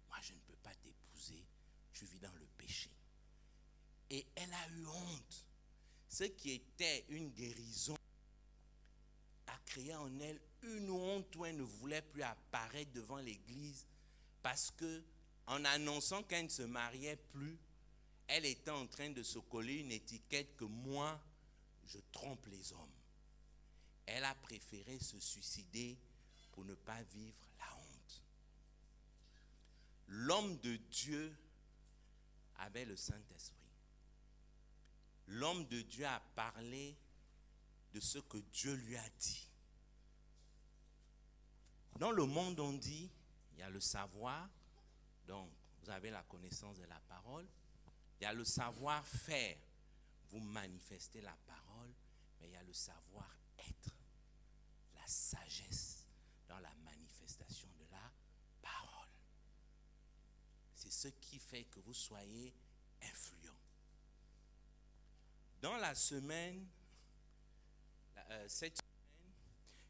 moi je ne peux pas t'épouser, tu vis dans le péché. Et elle a eu honte. Ce qui était une guérison a créé en elle une honte où elle ne voulait plus apparaître devant l'église Parce que en annonçant qu'elle ne se mariait plus, elle était en train de se coller une étiquette que moi, je trompe les hommes. Elle a préféré se suicider pour ne pas vivre la honte. L'homme de Dieu avait le Saint-Esprit. L'homme de Dieu a parlé de ce que Dieu lui a dit. Dans le monde, on dit, il y a le savoir, donc vous avez la connaissance de la parole. Il y a le savoir-faire, vous manifestez la parole, mais il y a le savoir-être, la sagesse dans la manifestation de la parole. C'est ce qui fait que vous soyez influent. Dans la semaine, cette semaine,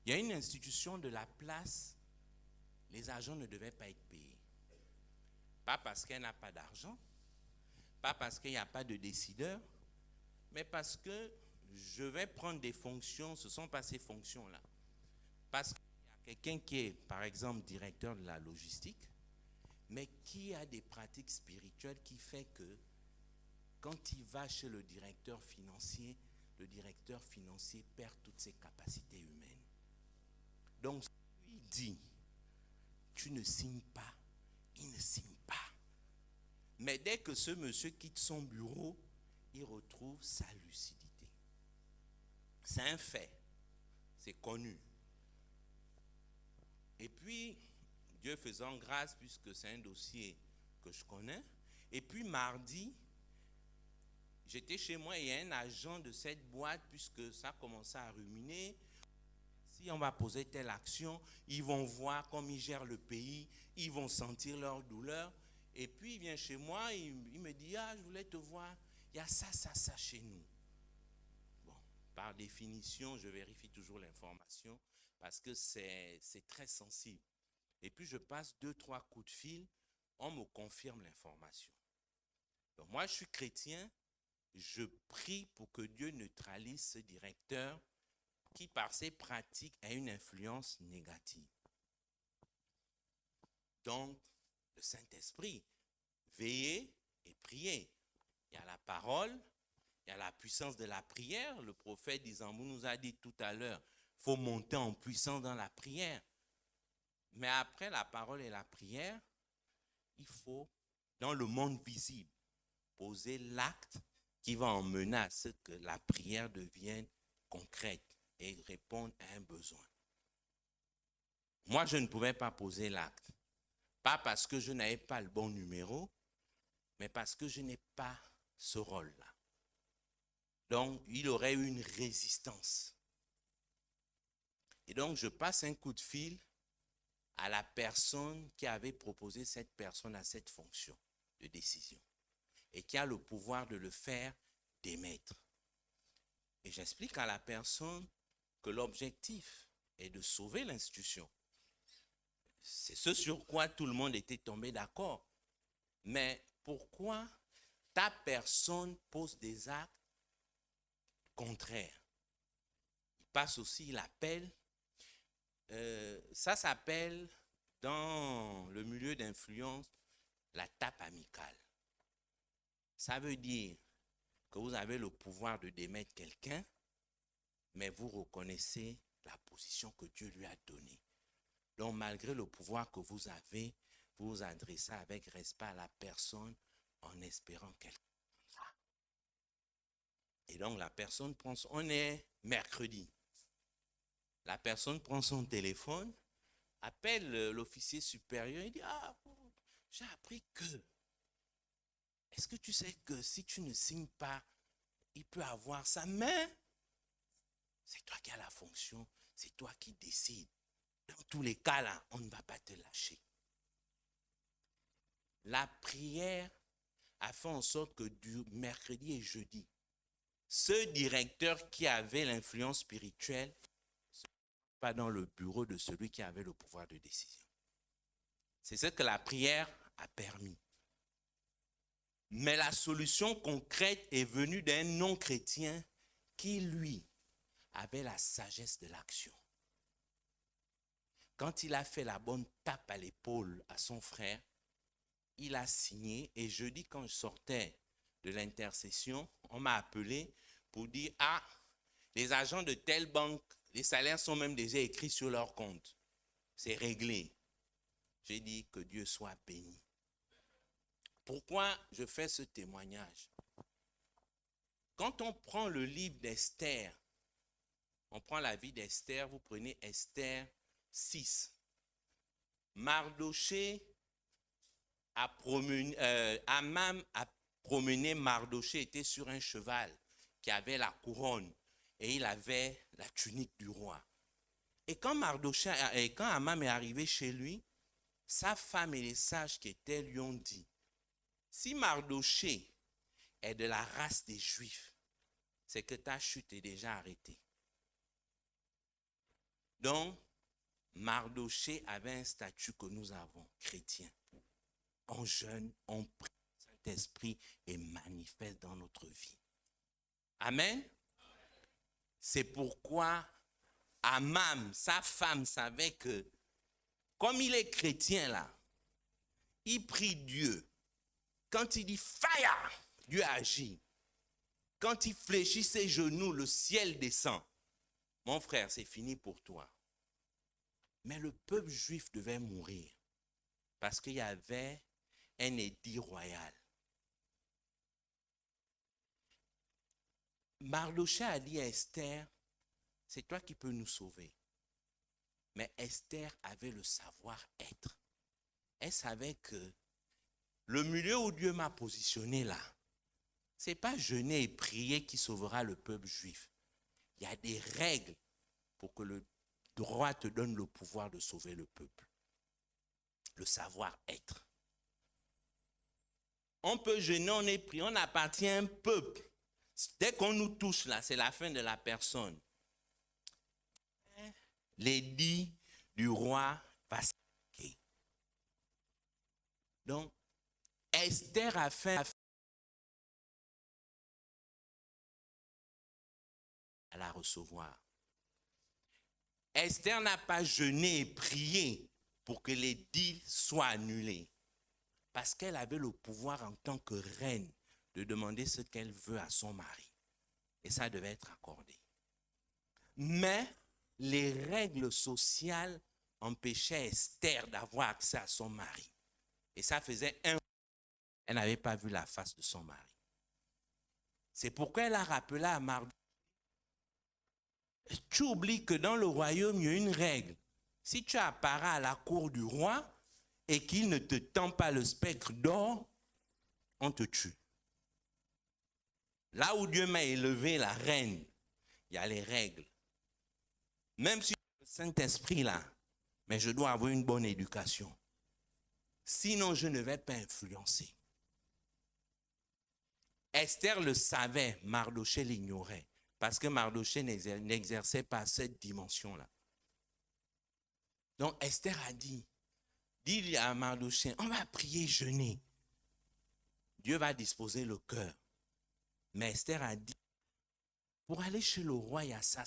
il y a une institution de la place, les agents ne devaient pas être payés. Pas parce qu'elle n'a pas d'argent, pas parce qu'il n'y a pas de décideur, mais parce que je vais prendre des fonctions, ce ne sont pas ces fonctions-là. Parce qu'il y a quelqu'un qui est, par exemple, directeur de la logistique, mais qui a des pratiques spirituelles qui fait que quand il va chez le directeur financier perd toutes ses capacités humaines. Donc, il dit, tu ne signes pas, il ne signe pas. Mais dès que ce monsieur quitte son bureau, il retrouve sa lucidité. C'est un fait, c'est connu. Et puis, Dieu faisant grâce, puisque c'est un dossier que je connais, et puis mardi, j'étais chez moi et il y a un agent de cette boîte, puisque ça commençait à ruminer. Si on va poser telle action, ils vont voir comme ils gèrent le pays, ils vont sentir leur douleur. Et puis il vient chez moi, il me dit, je voulais te voir, il y a ça chez nous. Bon, par définition, je vérifie toujours l'information parce que c'est très sensible. Et puis je passe 2-3 coups de fil, on me confirme l'information. Donc moi je suis chrétien, je prie pour que Dieu neutralise ce directeur qui par ses pratiques a une influence négative. Donc, le Saint-Esprit, veillez et priez. Il y a la parole, il y a la puissance de la prière. Le prophète Isambou nous a dit tout à l'heure, il faut monter en puissance dans la prière. Mais après la parole et la prière, il faut, dans le monde visible, poser l'acte qui va emmener à ce que la prière devienne concrète et répondre à un besoin. Moi, je ne pouvais pas poser l'acte. Pas parce que je n'avais pas le bon numéro, mais parce que je n'ai pas ce rôle-là. Donc, il aurait eu une résistance. Et donc, je passe un coup de fil à la personne qui avait proposé cette personne à cette fonction de décision et qui a le pouvoir de le faire démettre. Et j'explique à la personne que l'objectif est de sauver l'institution. C'est ce sur quoi tout le monde était tombé d'accord. Mais pourquoi ta personne pose des actes contraires? Il passe aussi l'appel. Ça s'appelle dans le milieu d'influence la tape amicale. Ça veut dire que vous avez le pouvoir de démettre quelqu'un, mais vous reconnaissez la position que Dieu lui a donnée. Donc, malgré le pouvoir que vous avez, vous vous adressez avec respect à la personne en espérant qu'elle comprendra. Et donc, la personne prend, on est mercredi. La personne prend son téléphone, appelle l'officier supérieur et dit, j'ai appris que. Est-ce que tu sais que si tu ne signes pas, il peut avoir ça, mais c'est toi qui as la fonction, c'est toi qui décides. Dans tous les cas, là, on ne va pas te lâcher. La prière a fait en sorte que du mercredi et jeudi, ce directeur qui avait l'influence spirituelle, pas dans le bureau de celui qui avait le pouvoir de décision. C'est ce que la prière a permis. Mais la solution concrète est venue d'un non-chrétien qui, lui, avait la sagesse de l'action. quand il a fait la bonne tape à l'épaule à son frère, il a signé. Et jeudi, quand je sortais de l'intercession, on m'a appelé pour dire « Ah, les agents de telle banque, les salaires sont même déjà écrits sur leur compte. C'est réglé. » J'ai dit que Dieu soit béni. Pourquoi je fais ce témoignage? Quand on prend le livre d'Esther, on prend la vie d'Esther, vous prenez Esther 6. Mardoché a promené, Amam a promené Mardoché, était sur un cheval qui avait la couronne et il avait la tunique du roi. Et quand Amam est arrivé chez lui, sa femme et les sages qui étaient lui ont dit, si Mardoché est de la race des Juifs, c'est que ta chute est déjà arrêtée. Donc, Mardoché avait un statut que nous avons, chrétien. On jeûne, on prie, le Saint-Esprit est manifeste dans notre vie. Amen. C'est pourquoi Amam, sa femme, savait que, comme il est chrétien là, il prie Dieu. Quand il dit fire, Dieu agit. Quand il fléchit ses genoux, le ciel descend. Mon frère, c'est fini pour toi. Mais le peuple juif devait mourir parce qu'il y avait un édit royal. Mardoché a dit à Esther, c'est toi qui peux nous sauver. Mais Esther avait le savoir-être. Elle savait que le milieu où Dieu m'a positionné là, ce n'est pas jeûner et prier qui sauvera le peuple juif. Il y a des règles pour que le droit te donne le pouvoir de sauver le peuple. Le savoir-être. On peut jeûner, on est prié, on appartient à un peuple. Dès qu'on nous touche là, c'est la fin de la personne. L'édit du roi va s'appliquer. Donc, Esther a fait à la recevoir. Esther n'a pas jeûné et prié pour que l'édit soit annulé. Parce qu'elle avait le pouvoir en tant que reine de demander ce qu'elle veut à son mari. Et ça devait être accordé. Mais les règles sociales empêchaient Esther d'avoir accès à son mari. Et ça faisait un an qu'elle n'avait pas vu la face de son mari. C'est pourquoi elle a rappelé à Mardoché. Tu oublies que dans le royaume, il y a une règle. Si tu apparais à la cour du roi et qu'il ne te tend pas le spectre d'or, on te tue. Là où Dieu m'a élevé la reine, il y a les règles. Même si le Saint-Esprit là, mais je dois avoir une bonne éducation. Sinon, je ne vais pas influencer. Esther le savait, Mardoché l'ignorait. Parce que Mardoché n'exerçait pas cette dimension-là. Donc Esther a dit, dis à Mardoché, on va prier, jeûner. Dieu va disposer le cœur. Mais Esther a dit, pour aller chez le roi, il y a ça.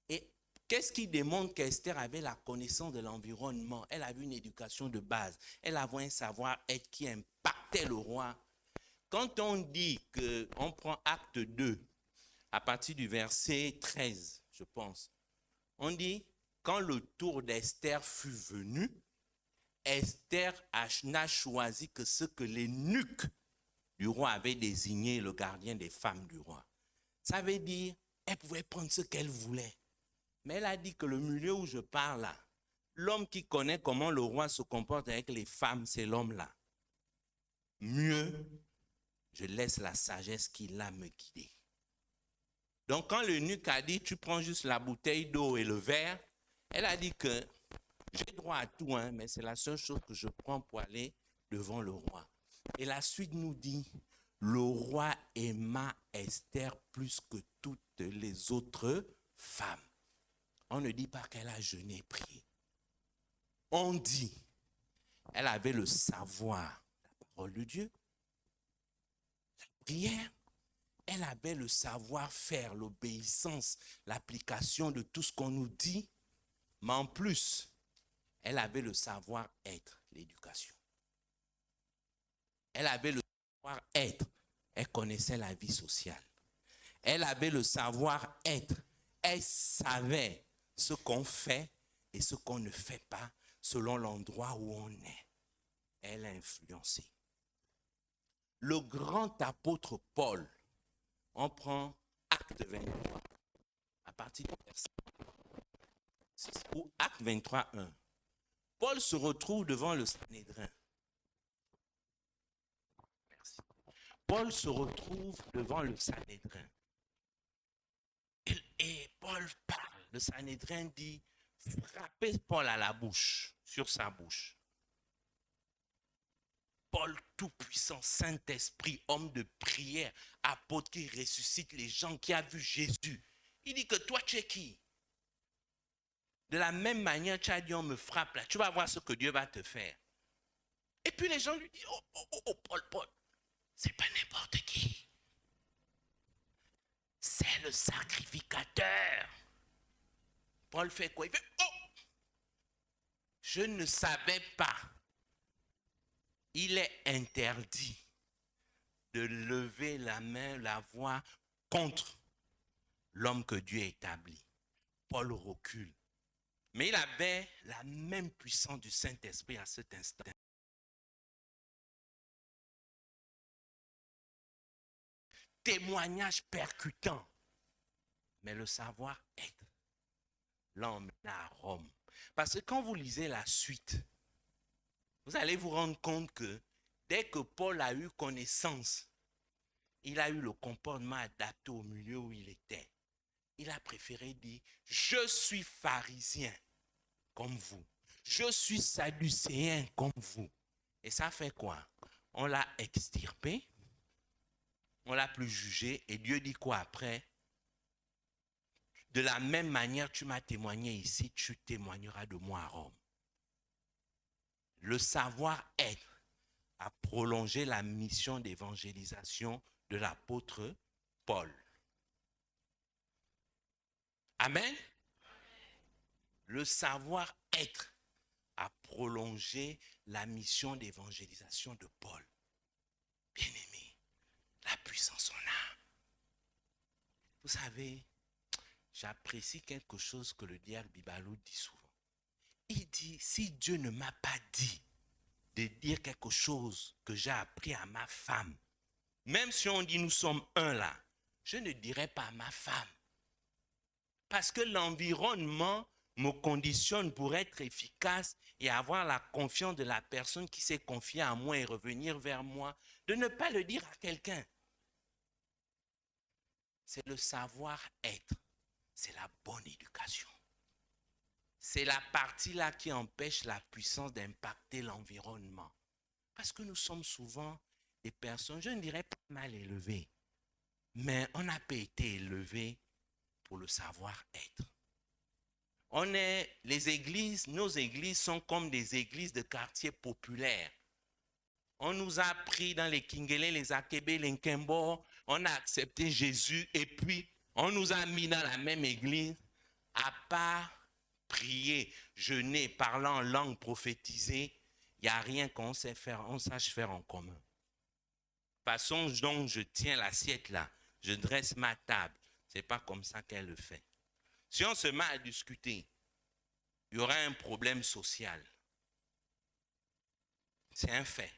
Et qu'est-ce qui démontre qu'Esther avait la connaissance de l'environnement? Elle avait une éducation de base. Elle avait un savoir-être qui impactait le roi. Quand on dit qu'on prend acte 2, à partir du verset 13, je pense, on dit, quand le tour d'Esther fut venu, Esther n'a choisi que ce que l'eunuque du roi avait désigné, le gardien des femmes du roi. Ça veut dire, elle pouvait prendre ce qu'elle voulait. Mais elle a dit que le milieu où je parle là, l'homme qui connaît comment le roi se comporte avec les femmes, c'est l'homme-là. Mieux, je laisse la sagesse qu'il a me guider. Donc quand l'eunuque a dit, tu prends juste la bouteille d'eau et le verre, elle a dit que j'ai droit à tout, mais c'est la seule chose que je prends pour aller devant le roi. Et la suite nous dit, le roi aima Esther plus que toutes les autres femmes. On ne dit pas qu'elle a jeûné et prié. On dit, elle avait le savoir, la parole de Dieu, la prière. Elle avait le savoir-faire, l'obéissance, l'application de tout ce qu'on nous dit. Mais en plus, elle avait le savoir-être, l'éducation. Elle avait le savoir-être. Elle connaissait la vie sociale. Elle avait le savoir-être. Elle savait ce qu'on fait et ce qu'on ne fait pas selon l'endroit où on est. Elle a influencé. Le grand apôtre Paul, on prend Acte 23, à partir du verset ou Acte 23, 1. Paul se retrouve devant le Sanhédrin. Merci. Paul se retrouve devant le Sanhédrin. Et Paul parle. Le Sanhédrin dit, frappez Paul à la bouche, sur sa bouche. Paul tout-puissant, Saint-Esprit, homme de prière, apôtre qui ressuscite les gens, qui a vu Jésus. Il dit que toi, tu es qui? De la même manière, tu as dit, on me frappe là, tu vas voir ce que Dieu va te faire. Et puis les gens lui disent, oh, Paul, c'est pas n'importe qui. C'est le sacrificateur. Paul fait quoi? Il fait, oh, je ne savais pas. Il est interdit de lever la main, la voix contre l'homme que Dieu a établi. Paul recule. Mais il avait la même puissance du Saint-Esprit à cet instant. Témoignage percutant. Mais le savoir-être l'emmène à Rome. Parce que quand vous lisez la suite, vous allez vous rendre compte que dès que Paul a eu connaissance, il a eu le comportement adapté au milieu où il était. Il a préféré dire, je suis pharisien comme vous. Je suis sadducéen comme vous. Et ça fait quoi? On l'a extirpé, on l'a plus jugé, et Dieu dit quoi après? De la même manière, tu m'as témoigné ici, tu témoigneras de moi à Rome. Le savoir-être a prolongé la mission d'évangélisation de l'apôtre Paul. Amen. Le savoir-être a prolongé la mission d'évangélisation de Paul. Bien-aimé, la puissance en a. Vous savez, j'apprécie quelque chose que le diable Bibalou dit souvent. Il dit, si Dieu ne m'a pas dit de dire quelque chose que j'ai appris à ma femme, même si on dit nous sommes un là, je ne dirai pas à ma femme. Parce que l'environnement me conditionne pour être efficace et avoir la confiance de la personne qui s'est confiée à moi et revenir vers moi, de ne pas le dire à quelqu'un. C'est le savoir-être, c'est la bonne éducation. C'est la partie là qui empêche la puissance d'impacter l'environnement. Parce que nous sommes souvent des personnes, je ne dirais pas mal élevées, mais on n'a pas été élevés pour le savoir-être. Les églises, nos églises sont comme des églises de quartiers populaires. On nous a pris dans les Kingele, les Akebe, les Nkembo, on a accepté Jésus et puis on nous a mis dans la même église à part prier, jeûner, parler en langue, prophétiser. Il n'y a rien qu'on sache faire en commun. Façon dont je tiens l'assiette là, je dresse ma table. Ce n'est pas comme ça qu'elle le fait. Si on se met à discuter, il y aura un problème social. C'est un fait.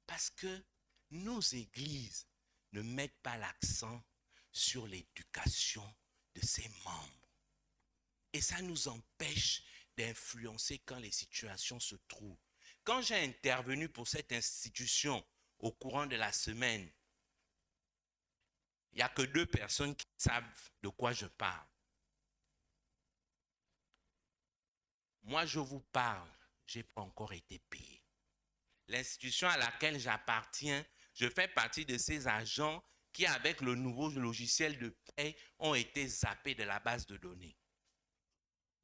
Parce que nos églises ne mettent pas l'accent sur l'éducation de ses membres. Et ça nous empêche d'influencer quand les situations se trouvent. Quand j'ai intervenu pour cette institution au courant de la semaine, il n'y a que 2 personnes qui savent de quoi je parle. Moi, je vous parle, je n'ai pas encore été payé. L'institution à laquelle j'appartiens, je fais partie de ces agents qui, avec le nouveau logiciel de paie, ont été zappés de la base de données.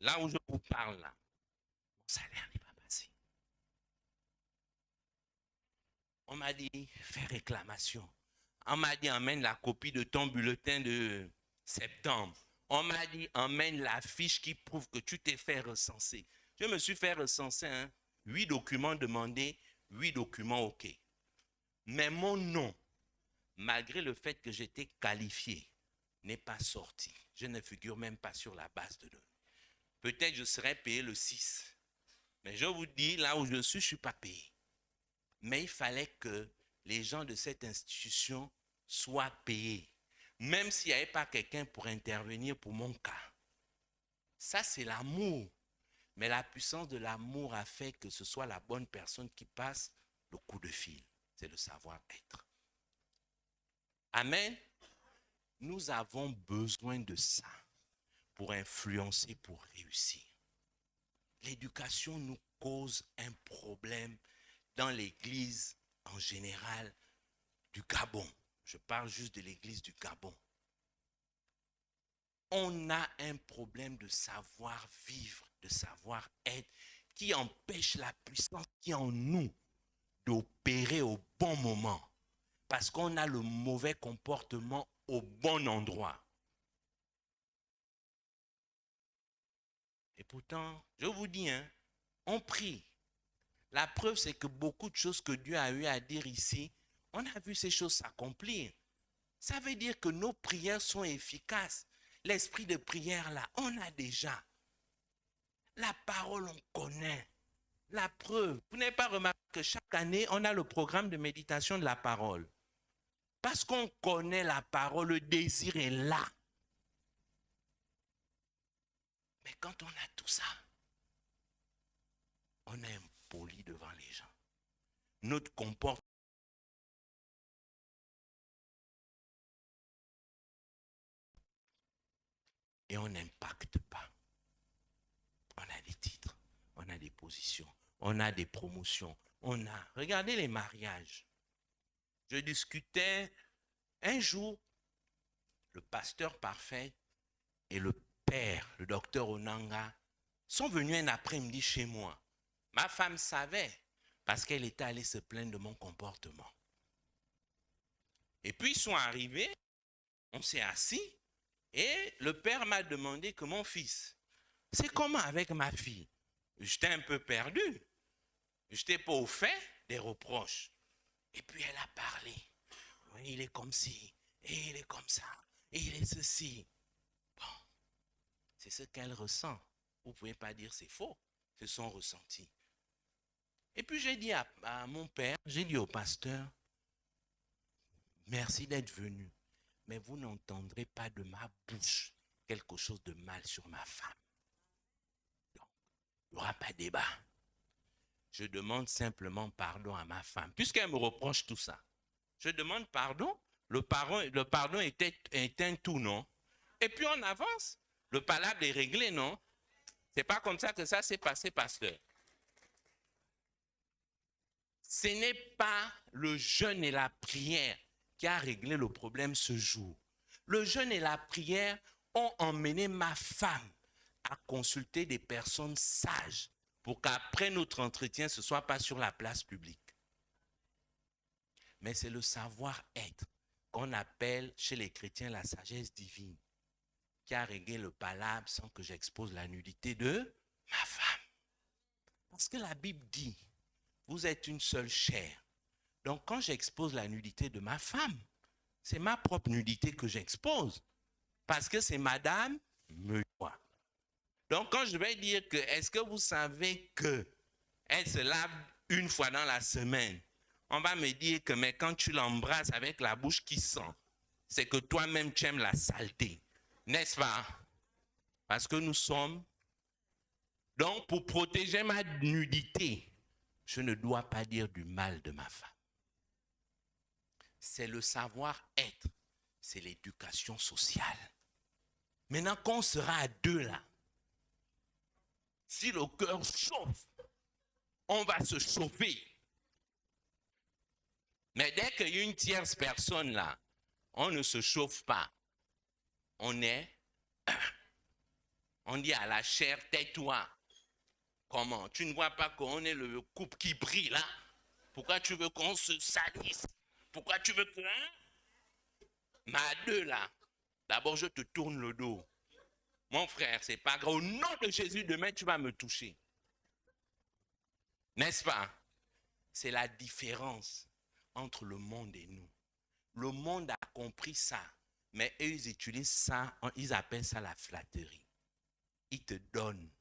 Là où je vous parle, là, mon salaire n'est pas passé. On m'a dit, fais réclamation. On m'a dit, emmène la copie de ton bulletin de septembre. On m'a dit, emmène la fiche qui prouve que tu t'es fait recenser. Je me suis fait recenser, 8 documents demandés, 8 documents OK. Mais mon nom, malgré le fait que j'étais qualifié, n'est pas sorti. Je ne figure même pas sur la base de données. Peut-être je serais payé le 6. Mais je vous dis, là où je suis, je ne suis pas payé. Mais il fallait que les gens de cette institution soient payés. Même s'il n'y avait pas quelqu'un pour intervenir pour mon cas. Ça, c'est l'amour. Mais la puissance de l'amour a fait que ce soit la bonne personne qui passe le coup de fil. C'est le savoir-être. Amen. Nous avons besoin de ça pour influencer, pour réussir. L'éducation nous cause un problème dans l'église en général du Gabon. Je parle juste de l'église du Gabon. On a un problème de savoir-vivre, de savoir-être qui empêche la puissance qui est en nous d'opérer au bon moment. Parce qu'on a le mauvais comportement au bon endroit. Et pourtant, je vous dis, on prie. La preuve, c'est que beaucoup de choses que Dieu a eu à dire ici, on a vu ces choses s'accomplir. Ça veut dire que nos prières sont efficaces. L'esprit de prière, là, on a déjà. La parole, on connaît. La preuve, vous n'avez pas remarqué que chaque année, on a le programme de méditation de la parole. Parce qu'on connaît la parole, le désir est là. Mais quand on a tout ça, on est impoli devant les gens. Notre comportement et on n'impacte pas. On a des titres, on a des positions, on a des promotions, on a... Regardez les mariages. Je discutais un jour, le pasteur parfait et le père, le docteur Onanga, sont venus un après-midi chez moi. Ma femme savait parce qu'elle était allée se plaindre de mon comportement. Et puis ils sont arrivés, on s'est assis et le père m'a demandé que mon fils, c'est comment avec ma fille? J'étais un peu perdu. Je n'étais pas au fait des reproches. Et puis elle a parlé. Il est comme ci, et il est comme ça, et il est ceci. Bon, c'est ce qu'elle ressent. Vous ne pouvez pas dire c'est faux, c'est son ressenti. Et puis j'ai dit à mon père, j'ai dit au pasteur, merci d'être venu, mais vous n'entendrez pas de ma bouche quelque chose de mal sur ma femme. Donc, il n'y aura pas de débat. Je demande simplement pardon à ma femme, puisqu'elle me reproche tout ça. Je demande pardon, le pardon est un tout, non? Et puis on avance. Le palabre est réglé, non? C'est pas comme ça que ça s'est passé, pasteur. Ce n'est pas le jeûne et la prière qui a réglé le problème ce jour. Le jeûne et la prière ont emmené ma femme à consulter des personnes sages pour qu'après notre entretien, ce ne soit pas sur la place publique. Mais c'est le savoir-être qu'on appelle chez les chrétiens la sagesse divine qui a réglé le palabre sans que j'expose la nudité de ma femme. Parce que la Bible dit, vous êtes une seule chair. Donc quand j'expose la nudité de ma femme, c'est ma propre nudité que j'expose. Parce que c'est madame me voit. Donc quand je vais dire que, est-ce que vous savez qu'elle se lave une fois dans la semaine? On va me dire que, mais quand tu l'embrasses avec la bouche qui sent, c'est que toi-même tu aimes la saleté. N'est-ce pas? Parce que nous sommes... Donc pour protéger ma nudité, je ne dois pas dire du mal de ma femme. C'est le savoir-être, c'est l'éducation sociale. Maintenant qu'on sera à deux là, si le cœur chauffe, on va se chauffer. Mais dès qu'il y a une tierce personne là, on ne se chauffe pas. On dit à la chair, tais-toi. Comment? Tu ne vois pas qu'on est le couple qui brille là? Pourquoi tu veux qu'on se salisse? Pourquoi tu veux que... Mais à deux là, d'abord je te tourne le dos. Mon frère, c'est pas grave. Au nom de Jésus, demain, tu vas me toucher. N'est-ce pas? C'est la différence entre le monde et nous. Le monde a compris ça, mais eux, ils utilisent ça, ils appellent ça la flatterie. Ils te donnent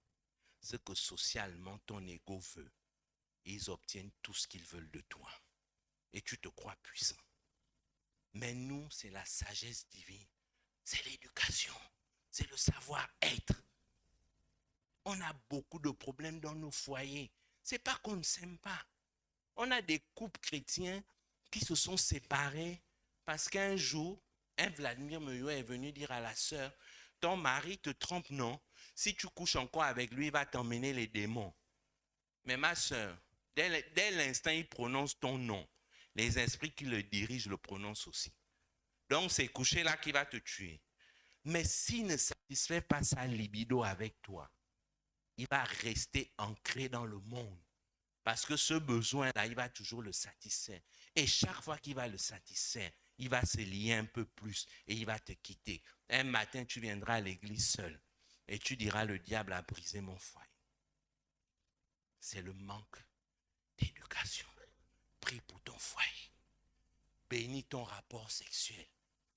ce que socialement ton ego veut. Et ils obtiennent tout ce qu'ils veulent de toi. Et tu te crois puissant. Mais nous, c'est la sagesse divine. C'est l'éducation. C'est le savoir-être. On a beaucoup de problèmes dans nos foyers. C'est pas qu'on ne s'aime pas. On a des couples chrétiens qui se sont séparés parce qu'un jour, un Vladimir Meuillot est venu dire à la sœur, ton mari te trompe, non? Si tu couches encore avec lui, il va t'emmener les démons. Mais ma sœur, dès l'instant il prononce ton nom, les esprits qui le dirigent le prononcent aussi. Donc c'est coucher-là qui va te tuer. Mais s'il ne satisfait pas sa libido avec toi, il va rester ancré dans le monde. Parce que ce besoin-là, il va toujours le satisfaire. Et chaque fois qu'il va le satisfaire, il va se lier un peu plus et il va te quitter. Un matin, tu viendras à l'église seul et tu diras, le diable a brisé mon foyer. C'est le manque d'éducation. Prie pour ton foyer. Bénis ton rapport sexuel.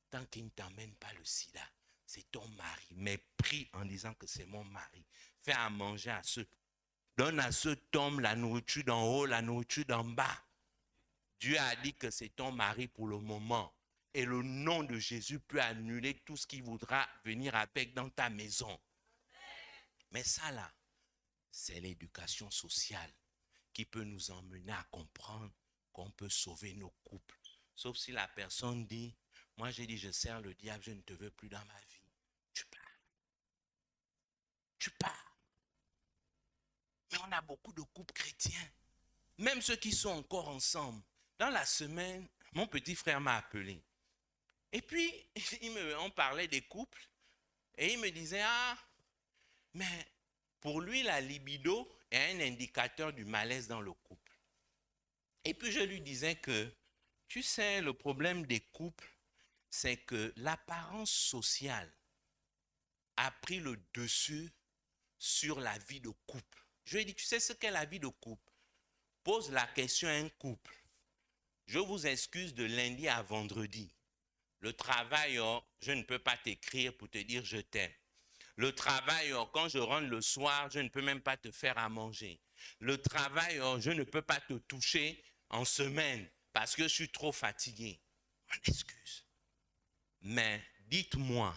Tant qu'il ne t'emmène pas le sida, c'est ton mari. Mais prie en disant que c'est mon mari. Fais à manger à ceux. Donne à cet homme la nourriture d'en haut, la nourriture d'en bas. Dieu a dit que c'est ton mari pour le moment. Et le nom de Jésus peut annuler tout ce qui voudra venir avec dans ta maison. Mais ça là, c'est l'éducation sociale qui peut nous emmener à comprendre qu'on peut sauver nos couples. Sauf si la personne dit, moi j'ai dit je sers le diable, je ne te veux plus dans ma vie. Tu pars. Tu pars. Mais on a beaucoup de couples chrétiens, même ceux qui sont encore ensemble. Dans la semaine, mon petit frère m'a appelé. Et puis, on parlait des couples. Et il me disait, mais pour lui, la libido est un indicateur du malaise dans le couple. Et puis, je lui disais que, tu sais, le problème des couples, c'est que l'apparence sociale a pris le dessus sur la vie de couple. Je lui ai dit, tu sais ce qu'est la vie de couple? Pose la question à un couple. Je vous excuse de lundi à vendredi. Le travail, je ne peux pas t'écrire pour te dire je t'aime. Le travail, quand je rentre le soir, je ne peux même pas te faire à manger. Le travail, je ne peux pas te toucher en semaine parce que je suis trop fatigué. On excuse. Mais dites-moi,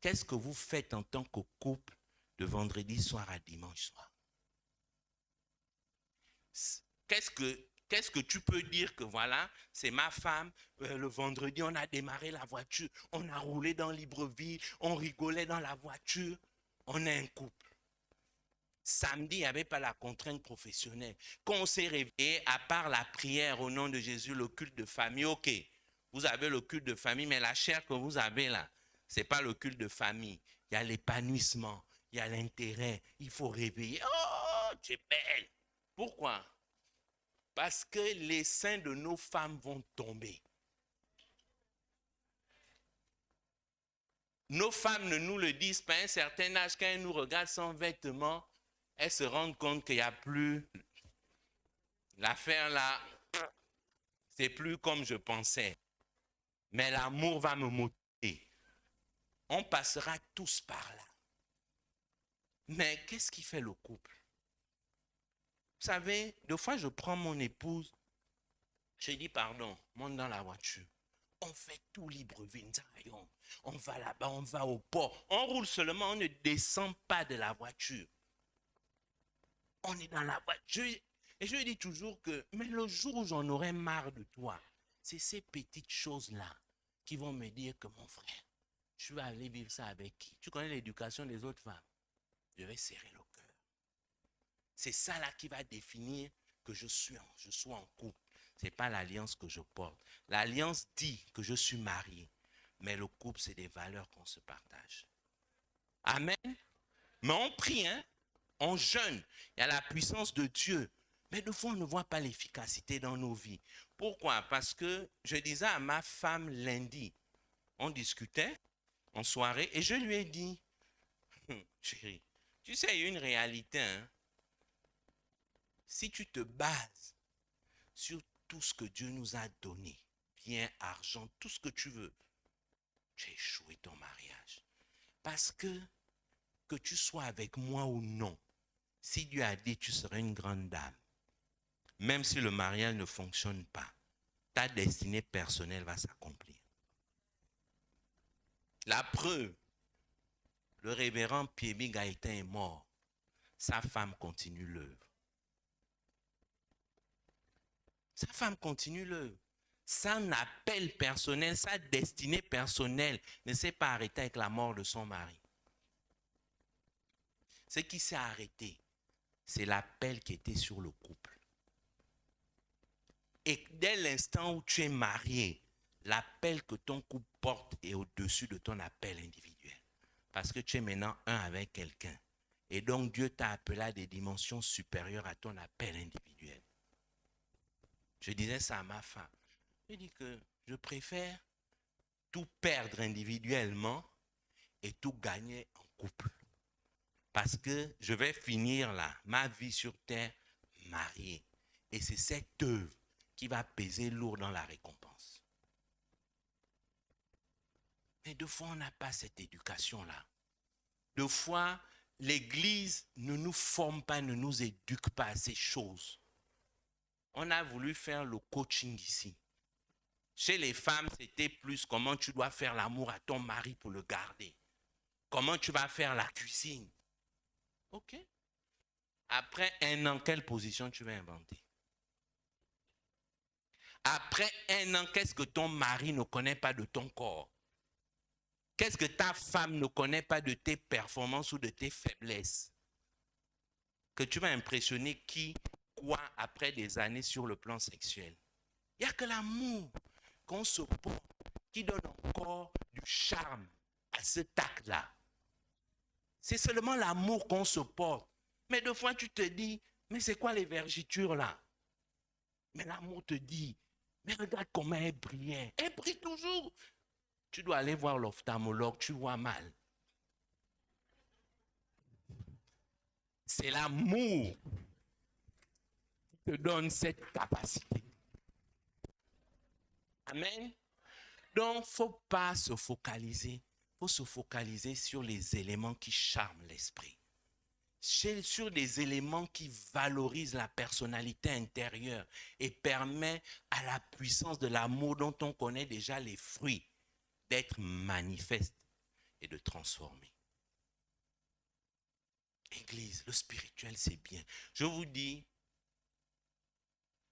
qu'est-ce que vous faites en tant que couple de vendredi soir à dimanche soir? Qu'est-ce que tu peux dire que voilà, c'est ma femme, le vendredi on a démarré la voiture, on a roulé dans Libreville, on rigolait dans la voiture, on est un couple. Samedi, il n'y avait pas la contrainte professionnelle. Quand on s'est réveillé, à part la prière au nom de Jésus, le culte de famille, ok, vous avez le culte de famille, mais la chair que vous avez là, ce n'est pas le culte de famille. Il y a l'épanouissement, il y a l'intérêt, il faut réveiller. Oh, tu es belle. Pourquoi? Parce que les seins de nos femmes vont tomber. Nos femmes ne nous le disent pas à un certain âge. Quand elles nous regardent sans vêtements, elles se rendent compte qu'il n'y a plus l'affaire là. C'est plus comme je pensais. Mais l'amour va me motiver. On passera tous par là. Mais qu'est-ce qui fait le couple? Vous savez, des fois, je prends mon épouse, je dis pardon, monte dans la voiture. On fait tout Libreville, on va là-bas, on va au port. On roule seulement, on ne descend pas de la voiture. On est dans la voiture. Et je lui dis toujours que, mais le jour où j'en aurai marre de toi, c'est ces petites choses-là qui vont me dire que mon frère, je vais aller vivre ça avec qui? Tu connais l'éducation des autres femmes? Je vais serrer le cœur. C'est ça là qui va définir que je sois en couple. Ce n'est pas l'alliance que je porte. L'alliance dit que je suis marié. Mais le couple, c'est des valeurs qu'on se partage. Amen. Mais on prie, on jeûne. Il y a la puissance de Dieu. Mais des fois, on ne voit pas l'efficacité dans nos vies. Pourquoi? Parce que je disais à ma femme lundi, on discutait en soirée et je lui ai dit, Chérie, tu sais, il y a une réalité. Hein? Si tu te bases sur tout ce que Dieu nous a donné, bien, argent, tout ce que tu veux, tu as échoué ton mariage. Parce que tu sois avec moi ou non, si Dieu a dit tu seras une grande dame, même si le mariage ne fonctionne pas, ta destinée personnelle va s'accomplir. La preuve, le révérend Pierre Gaëtan est mort. Sa femme continue l'œuvre. Sa femme continue l'œuvre. Son appel personnel, sa destinée personnelle ne s'est pas arrêtée avec la mort de son mari. Ce qui s'est arrêté, c'est l'appel qui était sur le couple. Et dès l'instant où tu es marié, l'appel que ton couple porte est au-dessus de ton appel individuel. Parce que tu es maintenant un avec quelqu'un. Et donc Dieu t'a appelé à des dimensions supérieures à ton appel individuel. Je disais ça à ma femme. Je dis que je préfère tout perdre individuellement et tout gagner en couple. Parce que je vais finir là, ma vie sur terre, mariée. Et c'est cette œuvre qui va peser lourd dans la récompense. Mais deux fois, on n'a pas cette éducation-là. Deux fois, l'Église ne nous forme pas, ne nous éduque pas à ces choses. On a voulu faire le coaching ici. Chez les femmes, c'était plus comment tu dois faire l'amour à ton mari pour le garder. Comment tu vas faire la cuisine. Ok. Après un an, quelle position tu vas inventer? Après un an, qu'est-ce que ton mari ne connaît pas de ton corps? Qu'est-ce que ta femme ne connaît pas de tes performances ou de tes faiblesses? Que tu vas impressionner qui, quoi, après des années sur le plan sexuel? Il n'y a que l'amour qu'on se porte qui donne encore du charme à cet acte-là. C'est seulement l'amour qu'on se porte. Mais deux fois, tu te dis, mais c'est quoi les vergitures là? Mais l'amour te dit, mais regarde comment elle brillait. Elle brille toujours. Tu dois aller voir l'ophtalmologue, tu vois mal. C'est l'amour qui te donne cette capacité. Amen. Donc, il ne faut pas se focaliser. Il faut se focaliser sur les éléments qui charment l'esprit. Sur des éléments qui valorisent la personnalité intérieure et permettent à la puissance de l'amour dont on connaît déjà les fruits d'être manifeste et de transformer. Église, le spirituel, c'est bien. Je vous dis,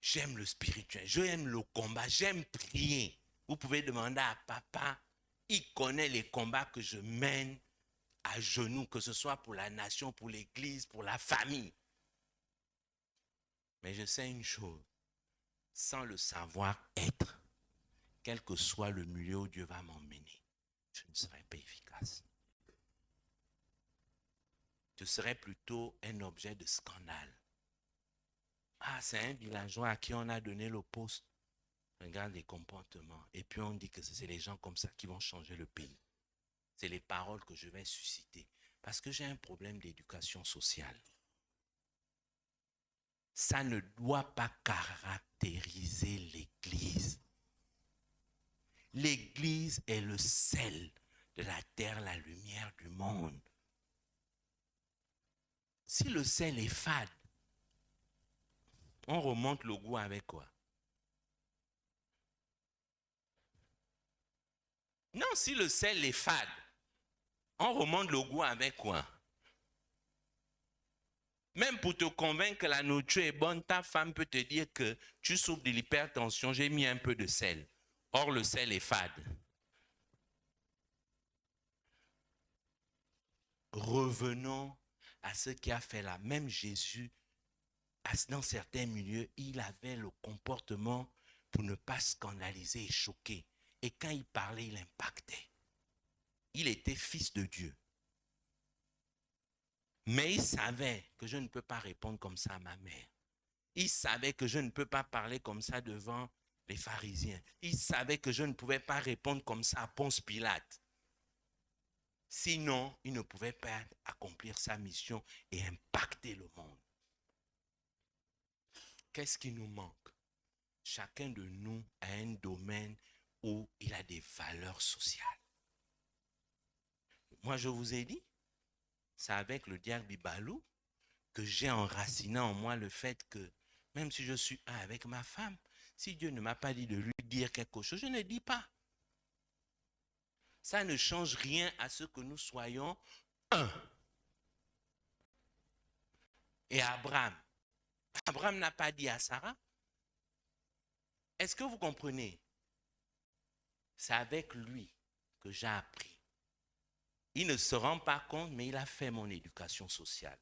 j'aime le spirituel, j'aime le combat, j'aime prier. Vous pouvez demander à papa, il connaît les combats que je mène à genoux, que ce soit pour la nation, pour l'église, pour la famille. Mais je sais une chose, sans le savoir-être, quel que soit le milieu où Dieu va m'emmener, je ne serai pas efficace. Je serai plutôt un objet de scandale. Ah, c'est un villageois à qui on a donné le poste. Regarde les comportements. Et puis on dit que c'est les gens comme ça qui vont changer le pays. C'est les paroles que je vais susciter. Parce que j'ai un problème d'éducation sociale. Ça ne doit pas caractériser l'Église. L'Église est le sel de la terre, la lumière du monde. Si le sel est fade, on remonte le goût avec quoi? Non, si le sel est fade, on remonte le goût avec quoi? Même pour te convaincre que la nourriture est bonne, ta femme peut te dire que tu souffres de l'hypertension, j'ai mis un peu de sel. Or, le sel est fade. Revenons à ce qui a fait là. Même Jésus, dans certains milieux, il avait le comportement pour ne pas scandaliser et choquer. Et quand il parlait, il impactait. Il était fils de Dieu. Mais il savait que je ne peux pas répondre comme ça à ma mère. Il savait que je ne peux pas parler comme ça devant les pharisiens. Il savait que je ne pouvais pas répondre comme ça à Ponce Pilate. Sinon, il ne pouvait pas accomplir sa mission et impacter le monde. Qu'est-ce qui nous manque? Chacun de nous a un domaine où il a des valeurs sociales. Moi, je vous ai dit, c'est avec le diacre Bibalou que j'ai enraciné en moi le fait que même si je suis un avec ma femme, si Dieu ne m'a pas dit de lui dire quelque chose, je ne dis pas. Ça ne change rien à ce que nous soyons un. Et Abraham n'a pas dit à Sarah. Est-ce que vous comprenez? C'est avec lui que j'ai appris. Il ne se rend pas compte, mais il a fait mon éducation sociale.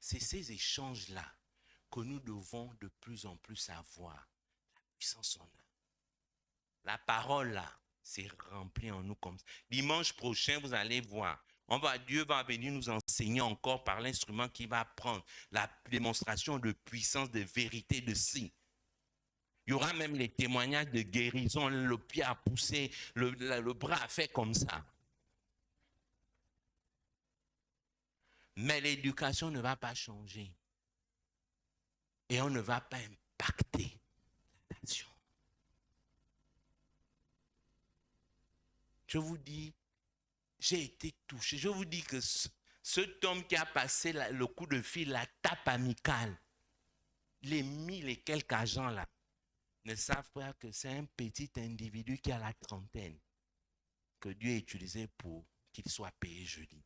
C'est ces échanges-là que nous devons de plus en plus avoir. La puissance en a. La parole là, c'est rempli en nous comme ça. Dimanche prochain, vous allez voir. Dieu va venir nous enseigner encore par l'instrument qu'il va prendre. La démonstration de puissance, de vérité, de si. Il y aura même les témoignages de guérison. Le pied a poussé, le bras a fait comme ça. Mais l'éducation ne va pas changer. Et on ne va pas impacter la nation. Je vous dis, j'ai été touché. Je vous dis que cet homme qui a passé le coup de fil, la tape amicale, les 1000 et quelques agents là, ne savent pas que c'est un petit individu qui a la trentaine que Dieu a utilisé pour qu'il soit payé jeudi.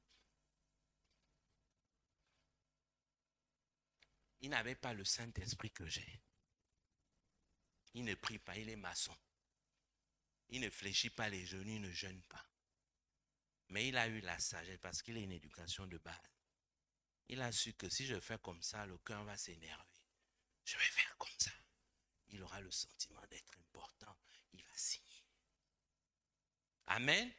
Il n'avait pas le Saint-Esprit que j'ai. Il ne prie pas, il est maçon. Il ne fléchit pas les genoux, il ne jeûne pas. Mais il a eu la sagesse parce qu'il a une éducation de base. Il a su que si je fais comme ça, le cœur va s'énerver. Je vais faire comme ça. Il aura le sentiment d'être important. Il va signer. Amen.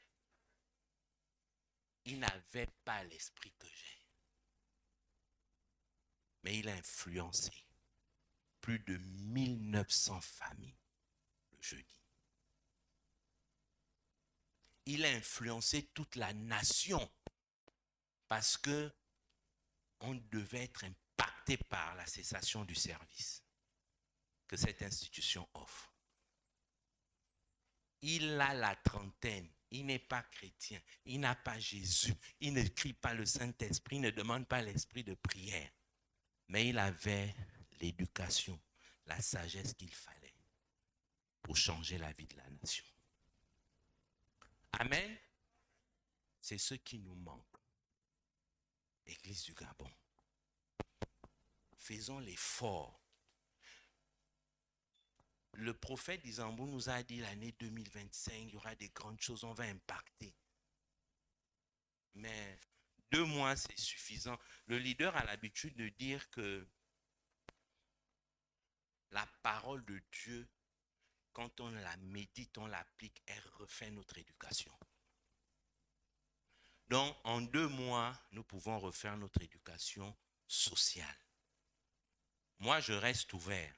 Il n'avait pas l'esprit que j'ai. Mais il a influencé plus de 1900 familles le jeudi. Il a influencé toute la nation parce que on devait être impacté par la cessation du service que cette institution offre. Il a la trentaine, il n'est pas chrétien, il n'a pas Jésus, il ne crie pas le Saint-Esprit, il ne demande pas l'esprit de prière. Mais il avait l'éducation, la sagesse qu'il fallait pour changer la vie de la nation. Amen. C'est ce qui nous manque. Église du Gabon. Faisons l'effort. Le prophète Isambou nous a dit l'année 2025, il y aura des grandes choses, on va impacter. Mais 2 mois, c'est suffisant. Le leader a l'habitude de dire que la parole de Dieu, quand on la médite, on l'applique, elle refait notre éducation. Donc, en 2 mois, nous pouvons refaire notre éducation sociale. Moi, je reste ouvert.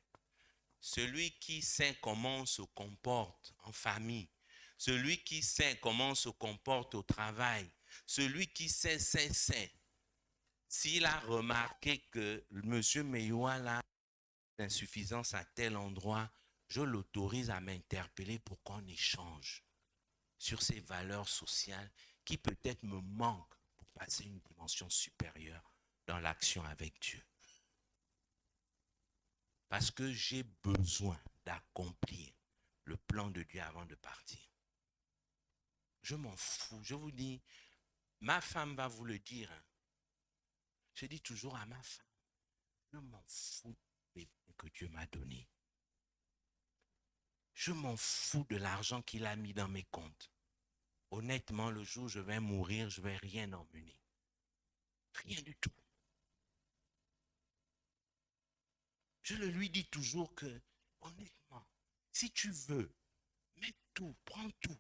Celui qui sait comment on se comporte en famille, celui qui sait comment on se comporte au travail, celui qui sait. S'il a remarqué que M. Meyoua a d'insuffisance à tel endroit, je l'autorise à m'interpeller pour qu'on échange sur ces valeurs sociales qui peut-être me manquent pour passer une dimension supérieure dans l'action avec Dieu. Parce que j'ai besoin d'accomplir le plan de Dieu avant de partir. Je m'en fous. Je vous dis, ma femme va vous le dire. Je dis toujours à ma femme, je m'en fous des bébés que Dieu m'a donné. Je m'en fous de l'argent qu'il a mis dans mes comptes. Honnêtement, le jour où je vais mourir, je ne vais rien emmener. Rien du tout. Je le lui dis toujours que, honnêtement, si tu veux, mets tout, prends tout.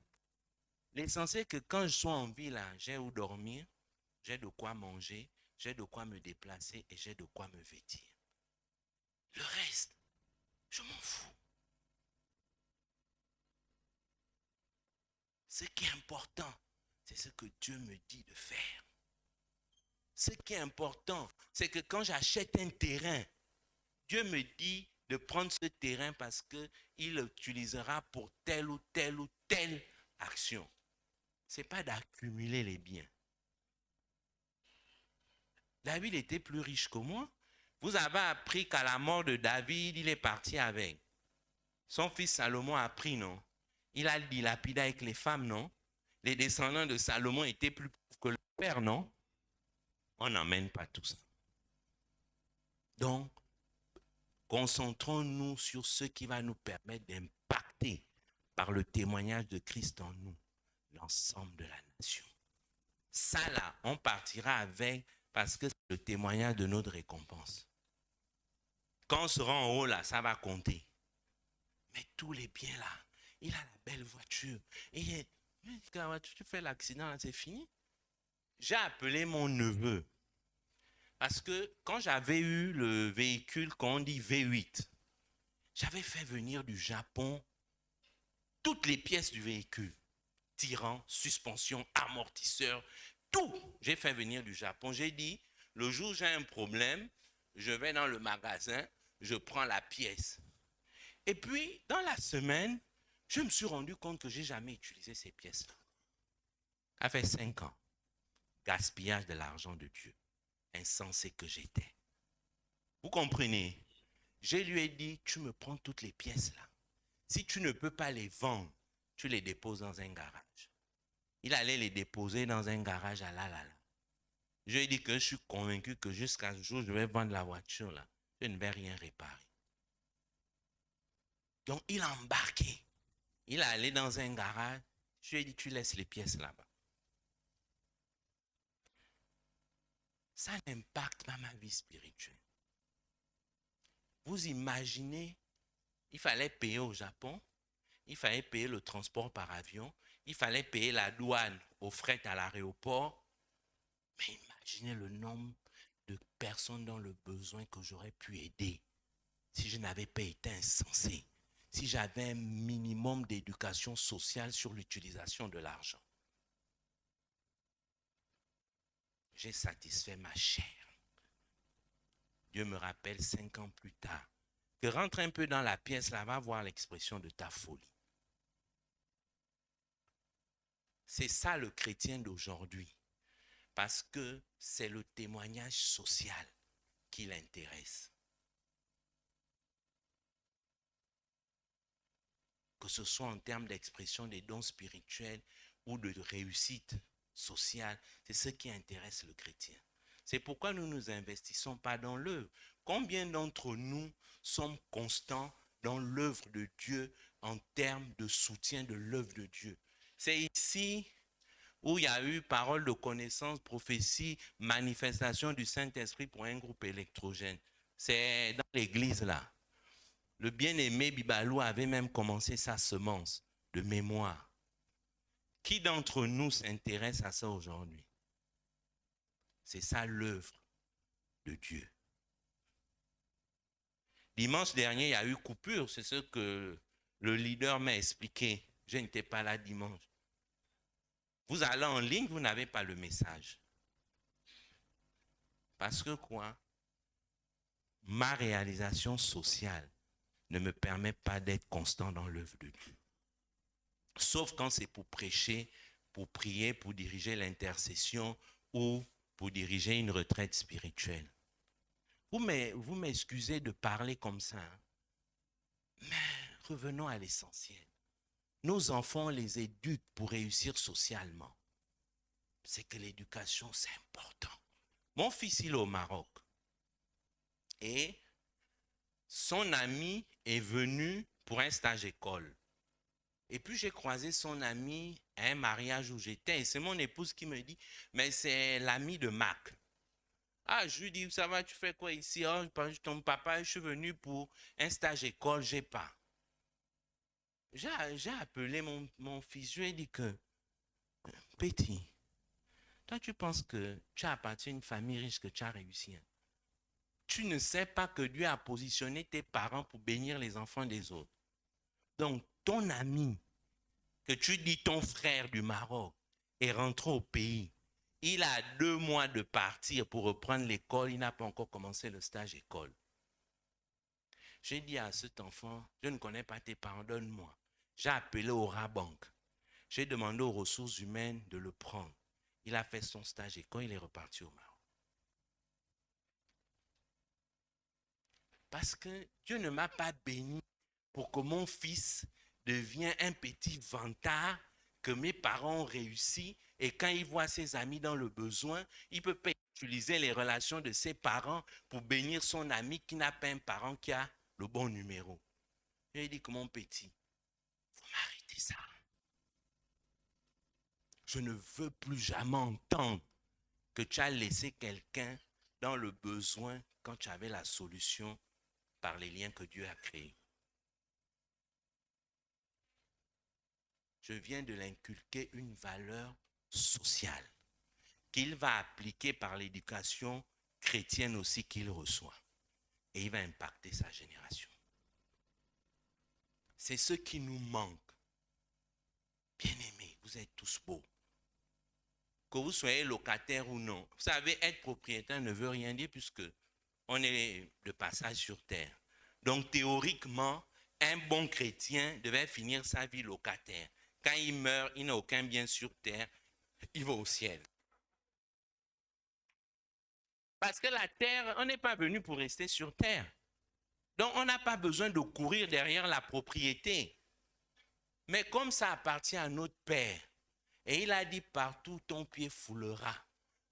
L'essentiel est que quand je sois en ville, j'ai où dormir, j'ai de quoi manger, j'ai de quoi me déplacer et j'ai de quoi me vêtir. Le reste, je m'en fous. Ce qui est important, c'est ce que Dieu me dit de faire. Ce qui est important, c'est que quand j'achète un terrain, Dieu me dit de prendre ce terrain parce qu'il l'utilisera pour telle ou telle ou telle action. Ce n'est pas d'accumuler les biens. David était plus riche que moi. Vous avez appris qu'à la mort de David, il est parti avec. Son fils Salomon a pris, non? Il a dilapidé avec les femmes, non? Les descendants de Salomon étaient plus pauvres que le père, non? On n'emmène pas tout ça. Donc, concentrons-nous sur ce qui va nous permettre d'impacter par le témoignage de Christ en nous l'ensemble de la nation. Ça là, on partira avec parce que c'est le témoignage de notre récompense. Quand on sera en haut là, ça va compter. Mais tous les biens là, il a la belle voiture. Et tu fais l'accident là, c'est fini. J'ai appelé mon neveu. Parce que quand j'avais eu le véhicule qu'on dit V8, j'avais fait venir du Japon toutes les pièces du véhicule. Tirant, suspension, amortisseur, tout. J'ai fait venir du Japon. J'ai dit, le jour où j'ai un problème, je vais dans le magasin, je prends la pièce. Et puis, dans la semaine, je me suis rendu compte que je n'ai jamais utilisé ces pièces-là. Ça fait 5 ans. Gaspillage de l'argent de Dieu. Insensé que j'étais. Vous comprenez? Je lui ai dit, tu me prends toutes les pièces là. Si tu ne peux pas les vendre, tu les déposes dans un garage. Il allait les déposer dans un garage à là. Je lui ai dit que je suis convaincu que jusqu'à ce jour, je vais vendre la voiture là. Je ne vais rien réparer. Donc, il a embarqué. Il est allé dans un garage. Je lui ai dit, tu laisses les pièces là-bas. Ça n'impacte pas ma vie spirituelle. Vous imaginez, il fallait payer au Japon, il fallait payer le transport par avion, il fallait payer la douane au fret à l'aéroport. Mais imaginez le nombre de personnes dans le besoin que j'aurais pu aider si je n'avais pas été insensé, si j'avais un minimum d'éducation sociale sur l'utilisation de l'argent. J'ai satisfait ma chair. Dieu me rappelle 5 ans plus tard que rentre un peu dans la pièce là, va voir l'expression de ta folie. C'est ça le chrétien d'aujourd'hui. Parce que c'est le témoignage social qui l'intéresse. Que ce soit en termes d'expression des dons spirituels ou de réussite sociale, c'est ce qui intéresse le chrétien. C'est pourquoi nous ne nous investissons pas dans l'œuvre. Combien d'entre nous sommes constants dans l'œuvre de Dieu en termes de soutien de l'œuvre de Dieu? C'est ici où il y a eu parole de connaissance, prophétie, manifestation du Saint-Esprit pour un groupe électrogène. C'est dans l'église là. Le bien-aimé Bibalou avait même commencé sa semence de mémoire. Qui d'entre nous s'intéresse à ça aujourd'hui? C'est ça l'œuvre de Dieu. Dimanche dernier, il y a eu coupure. C'est ce que le leader m'a expliqué. Je n'étais pas là dimanche. Vous allez en ligne, vous n'avez pas le message. Parce que quoi? Ma réalisation sociale ne me permet pas d'être constant dans l'œuvre de Dieu. Sauf quand c'est pour prêcher, pour prier, pour diriger l'intercession ou pour diriger une retraite spirituelle. Vous m'excusez de parler comme ça. Hein? Mais revenons à l'essentiel. Nos enfants, on les éduque pour réussir socialement. C'est que l'éducation, c'est important. Mon fils, il est au Maroc. Et son ami est venu pour un stage école. Et puis j'ai croisé son ami à un mariage où j'étais. Et c'est mon épouse qui me dit, mais c'est l'ami de Mac. Ah, je lui dis, ça va, tu fais quoi ici? Oh, ton papa, je suis venu pour un stage école, j'ai pas. J'ai appelé mon fils, je lui ai dit que, petit, toi tu penses que tu appartiens à une famille riche, que tu as réussi. Hein? Tu ne sais pas que Dieu a positionné tes parents pour bénir les enfants des autres. Donc, ton ami que tu dis ton frère du Maroc est rentré au pays. Il a 2 mois de partir pour reprendre l'école. Il n'a pas encore commencé le stage école. J'ai dit à cet enfant, je ne connais pas tes parents, donne-moi. J'ai appelé au Rabank. J'ai demandé aux ressources humaines de le prendre. Il a fait son stage école, il est reparti au Maroc. Parce que Dieu ne m'a pas béni pour que mon fils devienne un petit vantard, que mes parents ont réussi et quand il voit ses amis dans le besoin, il ne peut pas utiliser les relations de ses parents pour bénir son ami qui n'a pas un parent qui a le bon numéro. Je lui ai dit que mon petit, il faut m'arrêter ça. Je ne veux plus jamais entendre que tu as laissé quelqu'un dans le besoin quand tu avais la solution par les liens que Dieu a créés. Je viens de l'inculquer une valeur sociale qu'il va appliquer par l'éducation chrétienne aussi qu'il reçoit. Et il va impacter sa génération. C'est ce qui nous manque. Bien-aimés, vous êtes tous beaux. Que vous soyez locataire ou non. Vous savez, être propriétaire ne veut rien dire puisque on est de passage sur terre. Donc théoriquement, un bon chrétien devait finir sa vie locataire. Quand il meurt, il n'a aucun bien sur terre, il va au ciel. Parce que la terre, on n'est pas venu pour rester sur terre. Donc on n'a pas besoin de courir derrière la propriété. Mais comme ça appartient à notre Père, et il a dit partout ton pied foulera,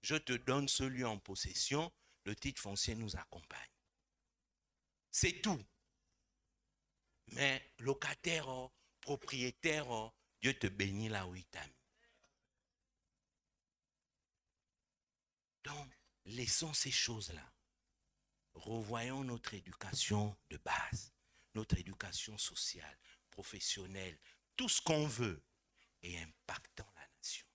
je te donne ce lieu en possession, le titre foncier nous accompagne. C'est tout. Mais locataire, propriétaire, Dieu te bénit là où il t'a mis. Donc, laissons ces choses-là. Revoyons notre éducation de base, notre éducation sociale, professionnelle, tout ce qu'on veut, et impactant la nation.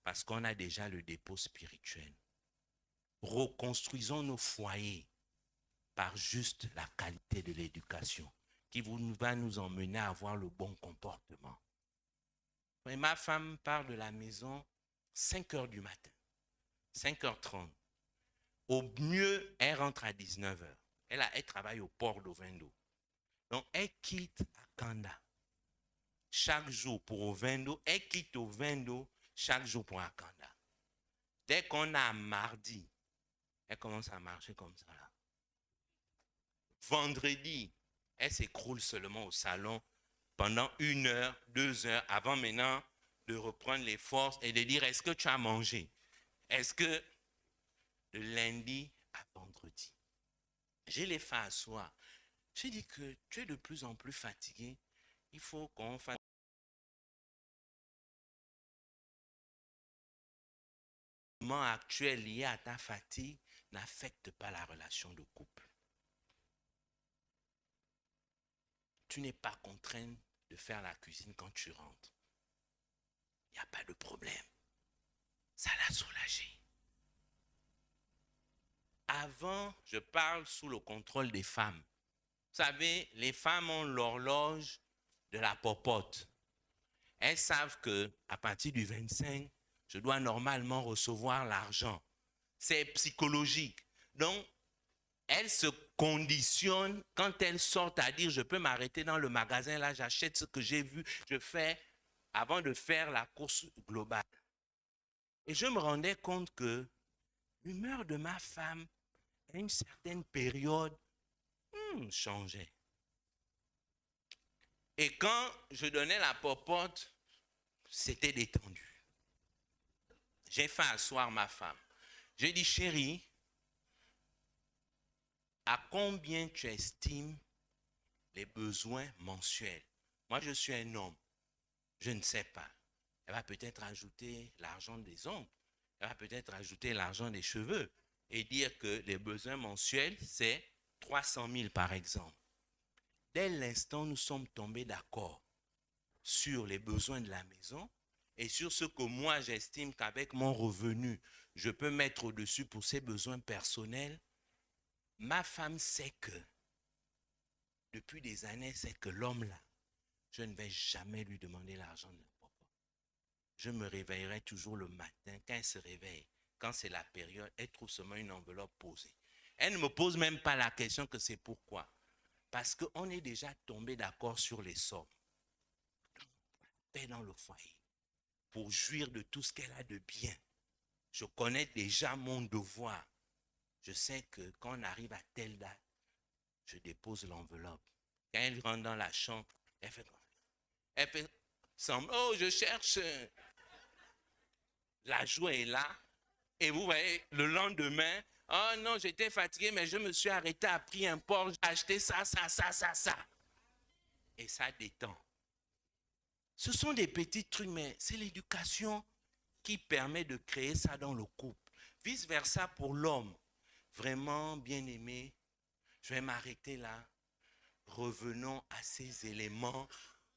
Parce qu'on a déjà le dépôt spirituel. Reconstruisons nos foyers par juste la qualité de l'éducation qui va nous emmener à avoir le bon comportement. Et ma femme part de la maison 5 heures du matin, 5h30. Au mieux, elle rentre à 19h. Elle travaille au port d'Ovendo. Donc, elle quitte Akanda chaque jour pour Ovendo. Elle quitte Ovendo chaque jour pour Akanda. Dès qu'on a mardi, elle commence à marcher comme ça là. Vendredi, elle s'écroule seulement au salon pendant 1 heure, 2 heures, avant maintenant de reprendre les forces et de dire, est-ce que tu as mangé? Est-ce que de lundi à vendredi, j'ai les fait asseoir. J'ai dit que tu es de plus en plus fatigué. Il faut qu'on fasse le moment actuel lié à ta fatigue n'affecte pas la relation de couple. Tu n'es pas contraint de faire la cuisine quand tu rentres. Il n'y a pas de problème. Ça l'a soulagé. Avant, je parle sous le contrôle des femmes. Vous savez, les femmes ont l'horloge de la popote. Elles savent qu'à partir du 25, je dois normalement recevoir l'argent. C'est psychologique. Donc, elles se conditionnent quand elles sortent à dire, je peux m'arrêter dans le magasin, là, j'achète ce que j'ai vu, je fais avant de faire la course globale. Et je me rendais compte que l'humeur de ma femme, à une certaine période, changeait. Et quand je donnais la popote, c'était détendu. J'ai fait asseoir ma femme. J'ai dit, chérie, à combien tu estimes les besoins mensuels? Moi, je suis un homme. Je ne sais pas. Elle va peut-être ajouter l'argent des ongles. Elle va peut-être ajouter l'argent des cheveux. Et dire que les besoins mensuels, c'est 300 000 par exemple. Dès l'instant, nous sommes tombés d'accord sur les besoins de la maison et sur ce que moi, j'estime qu'avec mon revenu, je peux mettre au-dessus pour ses besoins personnels. Ma femme sait que, depuis des années, c'est que l'homme là, je ne vais jamais lui demander l'argent de la je me réveillerai toujours le matin. Quand elle se réveille, quand c'est la période, elle trouve seulement une enveloppe posée. Elle ne me pose même pas la question que c'est pourquoi. Parce qu'on est déjà tombé d'accord sur les sommes. Paix dans le foyer. Pour jouir de tout ce qu'elle a de bien. Je connais déjà mon devoir. Je sais que quand on arrive à telle date, je dépose l'enveloppe. Quand elle rentre dans la chambre, elle fait semblant, oh, je cherche. La joie est là. Et vous voyez, le lendemain, oh non, j'étais fatigué, mais je me suis arrêté à prix import, j'ai acheté ça. Et ça détend. Ce sont des petits trucs, mais c'est l'éducation qui permet de créer ça dans le couple. Vice versa pour l'homme. Vraiment bien aimé, je vais m'arrêter là. Revenons à ces éléments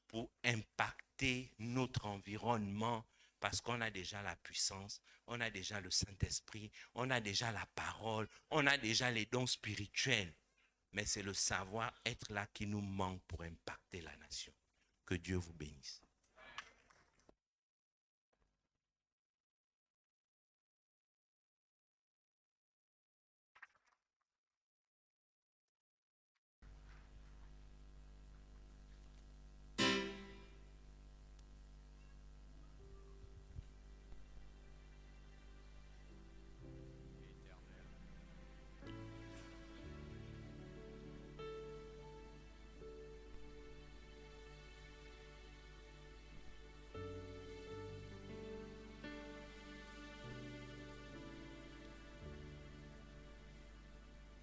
pour impacter notre environnement parce qu'on a déjà la puissance, on a déjà le Saint-Esprit, on a déjà la parole, on a déjà les dons spirituels. Mais c'est le savoir-être là qui nous manque pour impacter la nation. Que Dieu vous bénisse.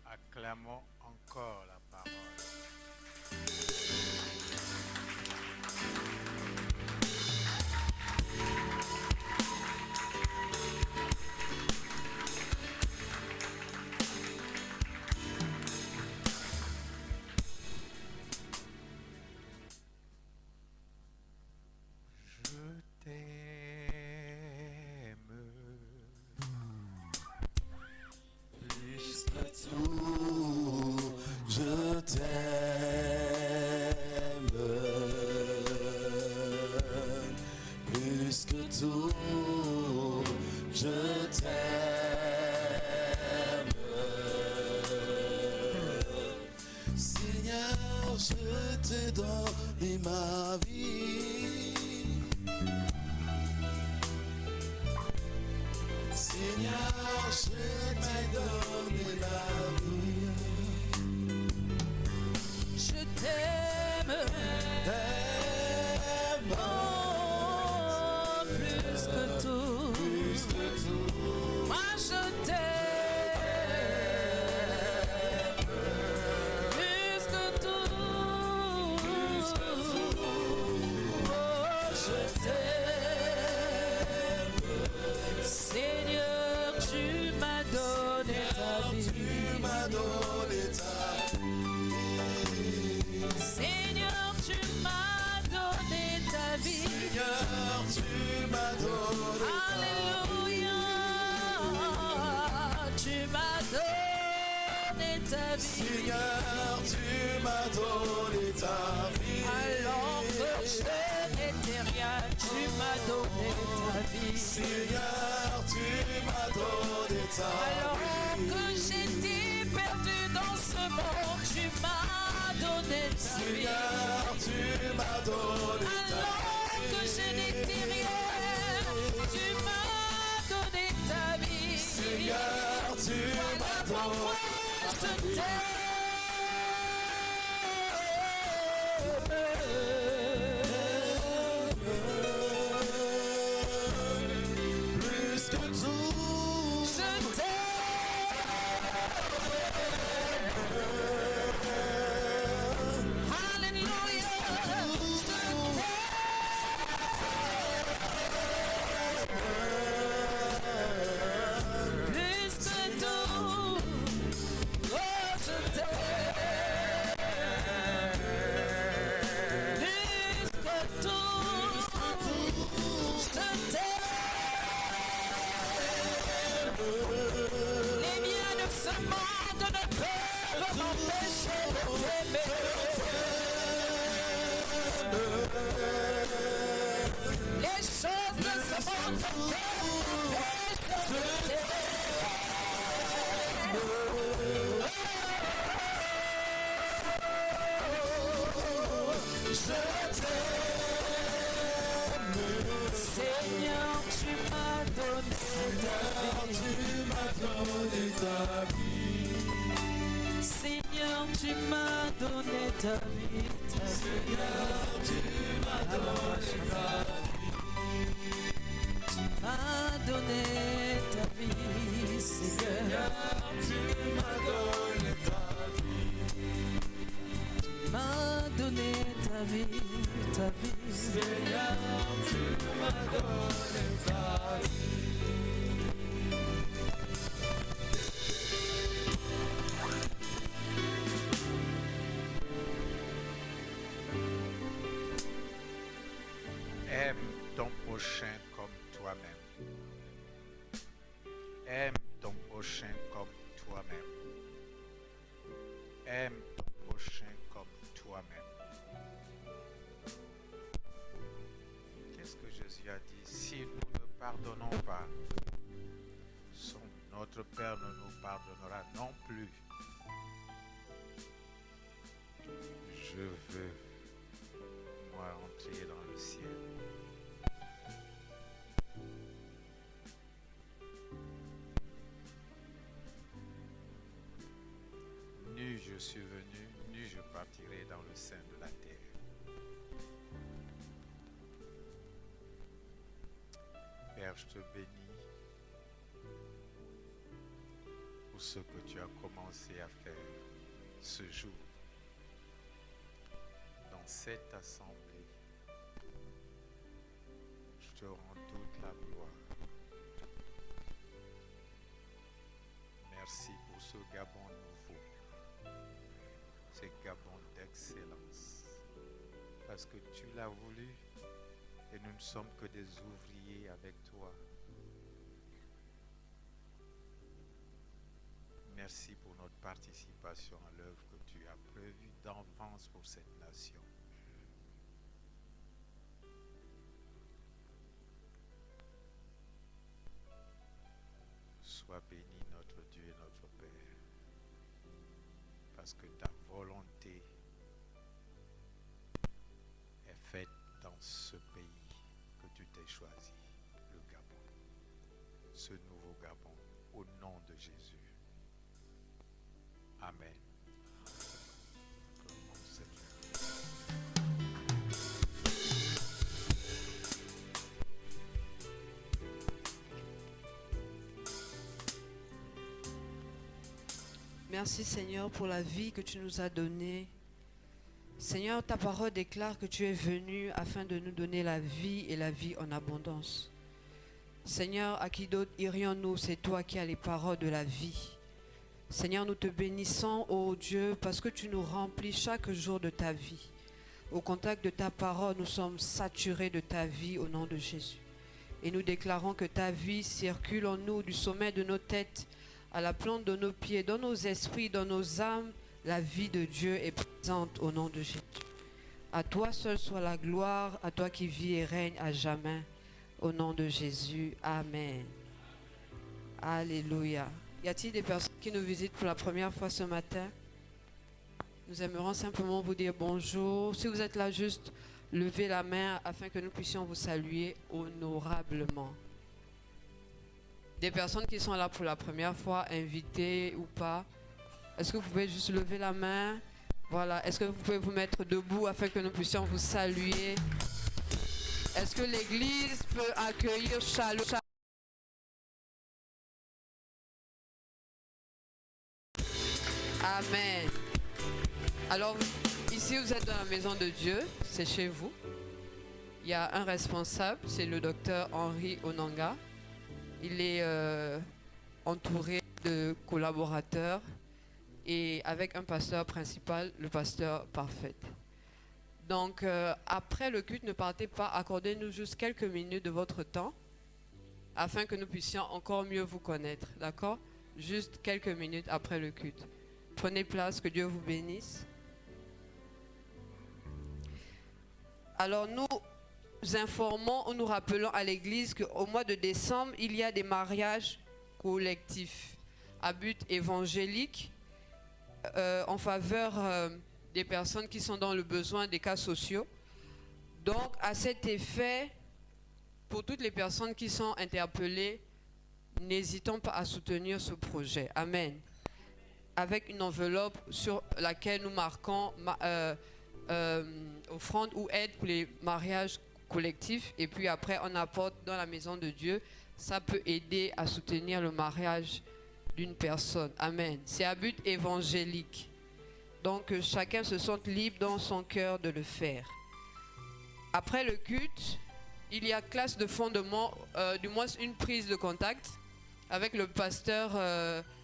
Acclamons encore la parole. Je t'aime. Plus que tout, je t'aime. Plus que tout, je t'aime. Seigneur, je te donne ma vie. Seigneur, je t'ai donné la vie. Je t'aime, oh, plus que tout. Plus que tout, Moi je t'aime, plus que tout. Oh, je t'aime, Seigneur, tu m'as donné ta vie. tu m'as donné ta Seigneur, tu m'as donné ta vie. Seigneur, tu m'as donné Alléluia, tu m'as donné ta vie. Seigneur, tu m'as donné ta vie. Alors que je n'étais rien, tu m'as donné ta vie. Seigneur, tu m'as donné ta Alors vie. que j'étais perdu dans ce monde, tu m'as donné ta vie. Seigneur, tu m'as donné ta Alors que je n'étais rien, tu m'as donné ta vie. Seigneur, tu m'as Pourquoi donné je plus que tout. Seigneur, tu m'as donné ta vie. Seigneur, tu m'as donné ta vie. Seigneur, tu m'as donné ta vie. Tu m'as donné ta vie. Seigneur, tu m'as donné ta vie. Tu m'as donné ta vie, ta vie. Seigneur, tu m'as donné ta vie. Aime ton prochain comme toi-même. Aime ton prochain comme toi-même. Aime ton prochain comme toi-même. Qu'est-ce que Jésus a dit? Si nous ne pardonnons pas, notre Père ne nous pardonnera non plus. Je veux, moi, entrer dans le ciel. Nu je suis venu, nu je partirai dans le sein de la terre. Père, je te bénis pour ce que tu as commencé à faire ce jour dans cette assemblée. Je te rends toute la gloire. Merci pour ce Gabon nouveau, ce Gabon d'excellence, parce que tu l'as voulu et nous ne sommes que des ouvriers avec toi. Merci pour notre participation à l'œuvre que tu as prévue d'avance pour cette nation. Sois béni notre Dieu et notre Père, parce que ta volonté est faite dans ce pays que tu t'es choisi, le Gabon, ce nouveau Gabon, au nom de Jésus. Amen. Merci Seigneur pour la vie que tu nous as donnée. Seigneur, ta parole déclare que tu es venu afin de nous donner la vie et la vie en abondance. Seigneur, à qui d'autre irions-nous? C'est toi qui as les paroles de la vie. Seigneur, nous te bénissons, ô Dieu, parce que tu nous remplis chaque jour de ta vie. Au contact de ta parole, nous sommes saturés de ta vie au nom de Jésus. Et nous déclarons que ta vie circule en nous du sommet de nos têtes à la plante de nos pieds, dans nos esprits, dans nos âmes. La vie de Dieu est présente au nom de Jésus. À toi seul soit la gloire, à toi qui vis et règne à jamais. Au nom de Jésus, Amen. Alléluia. Y a-t-il des personnes qui nous visitent pour la première fois ce matin? Nous aimerions simplement vous dire bonjour. Si vous êtes là, juste levez la main afin que nous puissions vous saluer honorablement. Des personnes qui sont là pour la première fois, invitées ou pas, est-ce que vous pouvez juste lever la main? Voilà. Est-ce que vous pouvez vous mettre debout afin que nous puissions vous saluer? Est-ce que l'église peut accueillir chaleureusement? Amen. Alors, ici, vous êtes dans la maison de Dieu, c'est chez vous. Il y a un responsable, c'est le docteur Henri Onanga. Il est entouré de collaborateurs et avec un pasteur principal, le pasteur Parfait. Donc, après le culte, ne partez pas, accordez-nous juste quelques minutes de votre temps afin que nous puissions encore mieux vous connaître, d'accord? Juste quelques minutes après le culte. Prenez place, que Dieu vous bénisse. Alors nous informons ou nous rappelons à l'Église qu'au mois de décembre, il y a des mariages collectifs à but évangélique en faveur des personnes qui sont dans le besoin des cas sociaux. Donc, à cet effet, pour toutes les personnes qui sont interpellées, n'hésitons pas à soutenir ce projet. Amen. Avec une enveloppe sur laquelle nous marquons offrande ou aide pour les mariages collectifs. Et puis après, on apporte dans la maison de Dieu. Ça peut aider à soutenir le mariage d'une personne. Amen. C'est à but évangélique. Donc, que chacun se sente libre dans son cœur de le faire. Après le culte, il y a classe de fondement, du moins une prise de contact avec le pasteur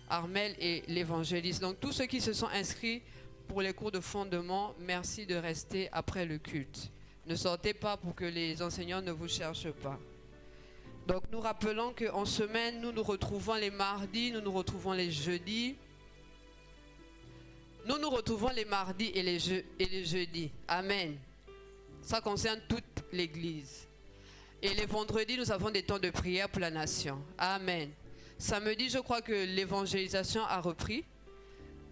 Armel et l'évangéliste. Donc tous ceux qui se sont inscrits pour les cours de fondement, merci de rester après le culte. Ne sortez pas pour que les enseignants ne vous cherchent pas. Donc nous rappelons qu'en semaine, nous nous retrouvons les mardis, nous nous retrouvons les jeudis. Nous nous retrouvons les mardis et les jeudis. Amen. Ça concerne toute l'Église. Et les vendredis, nous avons des temps de prière pour la nation. Amen. Samedi, je crois que l'évangélisation a repris.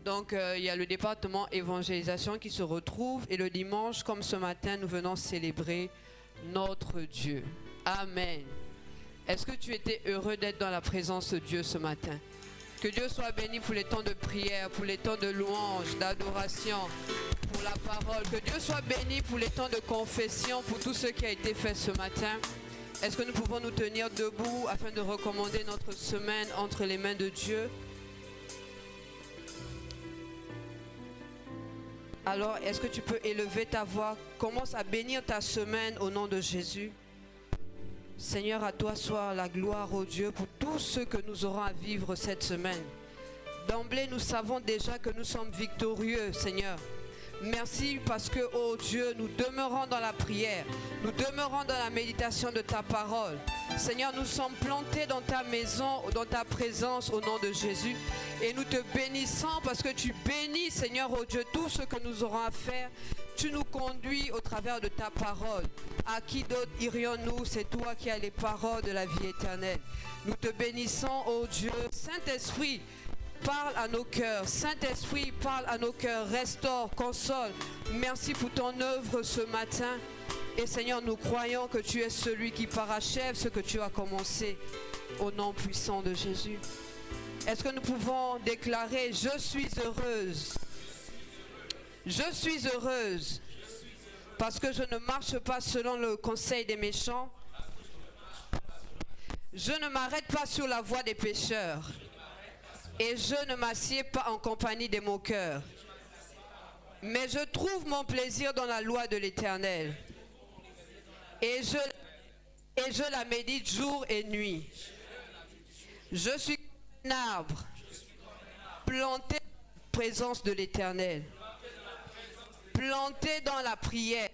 Donc, il y a le département évangélisation qui se retrouve. Et le dimanche, comme ce matin, nous venons célébrer notre Dieu. Amen. Est-ce que tu étais heureux d'être dans la présence de Dieu ce matin? Que Dieu soit béni pour les temps de prière, pour les temps de louange, d'adoration, pour la parole. Que Dieu soit béni pour les temps de confession, pour tout ce qui a été fait ce matin. Est-ce que nous pouvons nous tenir debout afin de recommander notre semaine entre les mains de Dieu? Alors, est-ce que tu peux élever ta voix? Commence à bénir ta semaine au nom de Jésus. Seigneur, à toi soit la gloire, ô Dieu, pour tout ce que nous aurons à vivre cette semaine. D'emblée, nous savons déjà que nous sommes victorieux, Seigneur. Merci parce que, oh Dieu, nous demeurons dans la prière. Nous demeurons dans la méditation de ta parole. Seigneur, nous sommes plantés dans ta maison, dans ta présence au nom de Jésus. Et nous te bénissons parce que tu bénis, Seigneur, oh Dieu, tout ce que nous aurons à faire. Tu nous conduis au travers de ta parole. À qui d'autre irions-nous? C'est toi qui as les paroles de la vie éternelle. Nous te bénissons, oh Dieu. Saint-Esprit, parle à nos cœurs. Saint-Esprit, parle à nos cœurs. Restaure, console. Merci pour ton œuvre ce matin. Et Seigneur, nous croyons que tu es celui qui parachève ce que tu as commencé. Au nom puissant de Jésus. Est-ce que nous pouvons déclarer: je suis heureuse. Je suis heureuse. Parce que je ne marche pas selon le conseil des méchants. Je ne m'arrête pas sur la voie des pécheurs. Et je ne m'assieds pas en compagnie des moqueurs. Mais je trouve mon plaisir dans la loi de l'Éternel. Et je la médite jour et nuit. Je suis un arbre planté dans la présence de l'Éternel. Planté dans la prière.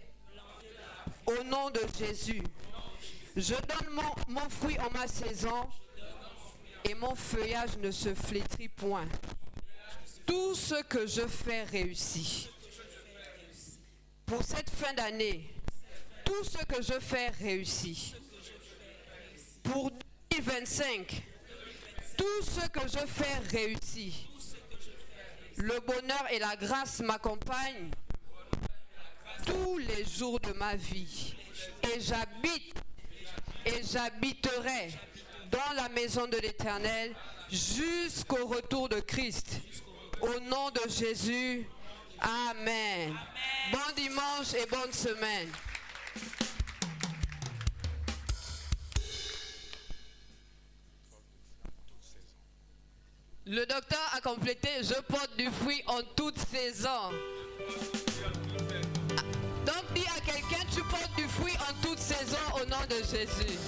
Au nom de Jésus. Je donne mon fruit en ma saison. Et mon feuillage ne se flétrit point. Tout ce que je fais réussit. Pour cette fin d'année, tout ce que je fais réussit. Pour 2025, tout ce que je fais réussit. Le bonheur et la grâce m'accompagnent tous les jours de ma vie. Et j'habiterai dans la maison de l'Éternel jusqu'au retour de Christ. Au nom de Jésus, Amen. Bon dimanche et bonne semaine. Le docteur a complété: je porte du fruit en toute saison. Donc dis à quelqu'un: tu portes du fruit en toute saison au nom de Jésus.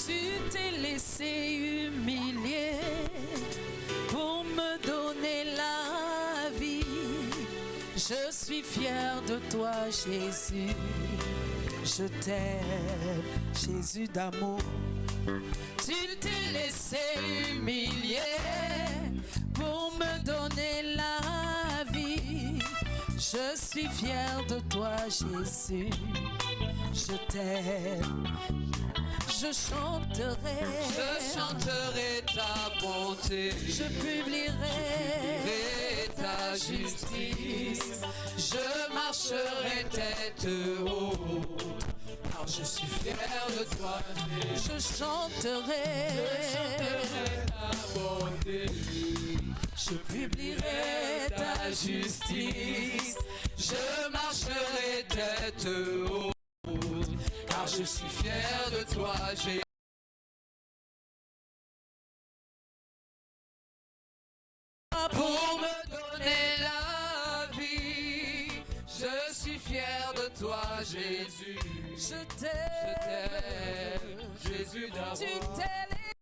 Tu t'es laissé humilier pour me donner la vie. Je suis fier de toi, Jésus. Je t'aime, Jésus d'amour. Tu t'es laissé humilier pour me donner la vie. Je suis fier de toi, Jésus. Je t'aime. Je chanterai ta bonté. Je publierai ta justice. Je marcherai tête haute, car je suis fier de toi. Je chanterai ta bonté. Je publierai ta justice. Je marcherai tête haute, car je suis fier de toi, Jésus. Pour me donner la vie, je suis fier de toi, Jésus. Je t'aime.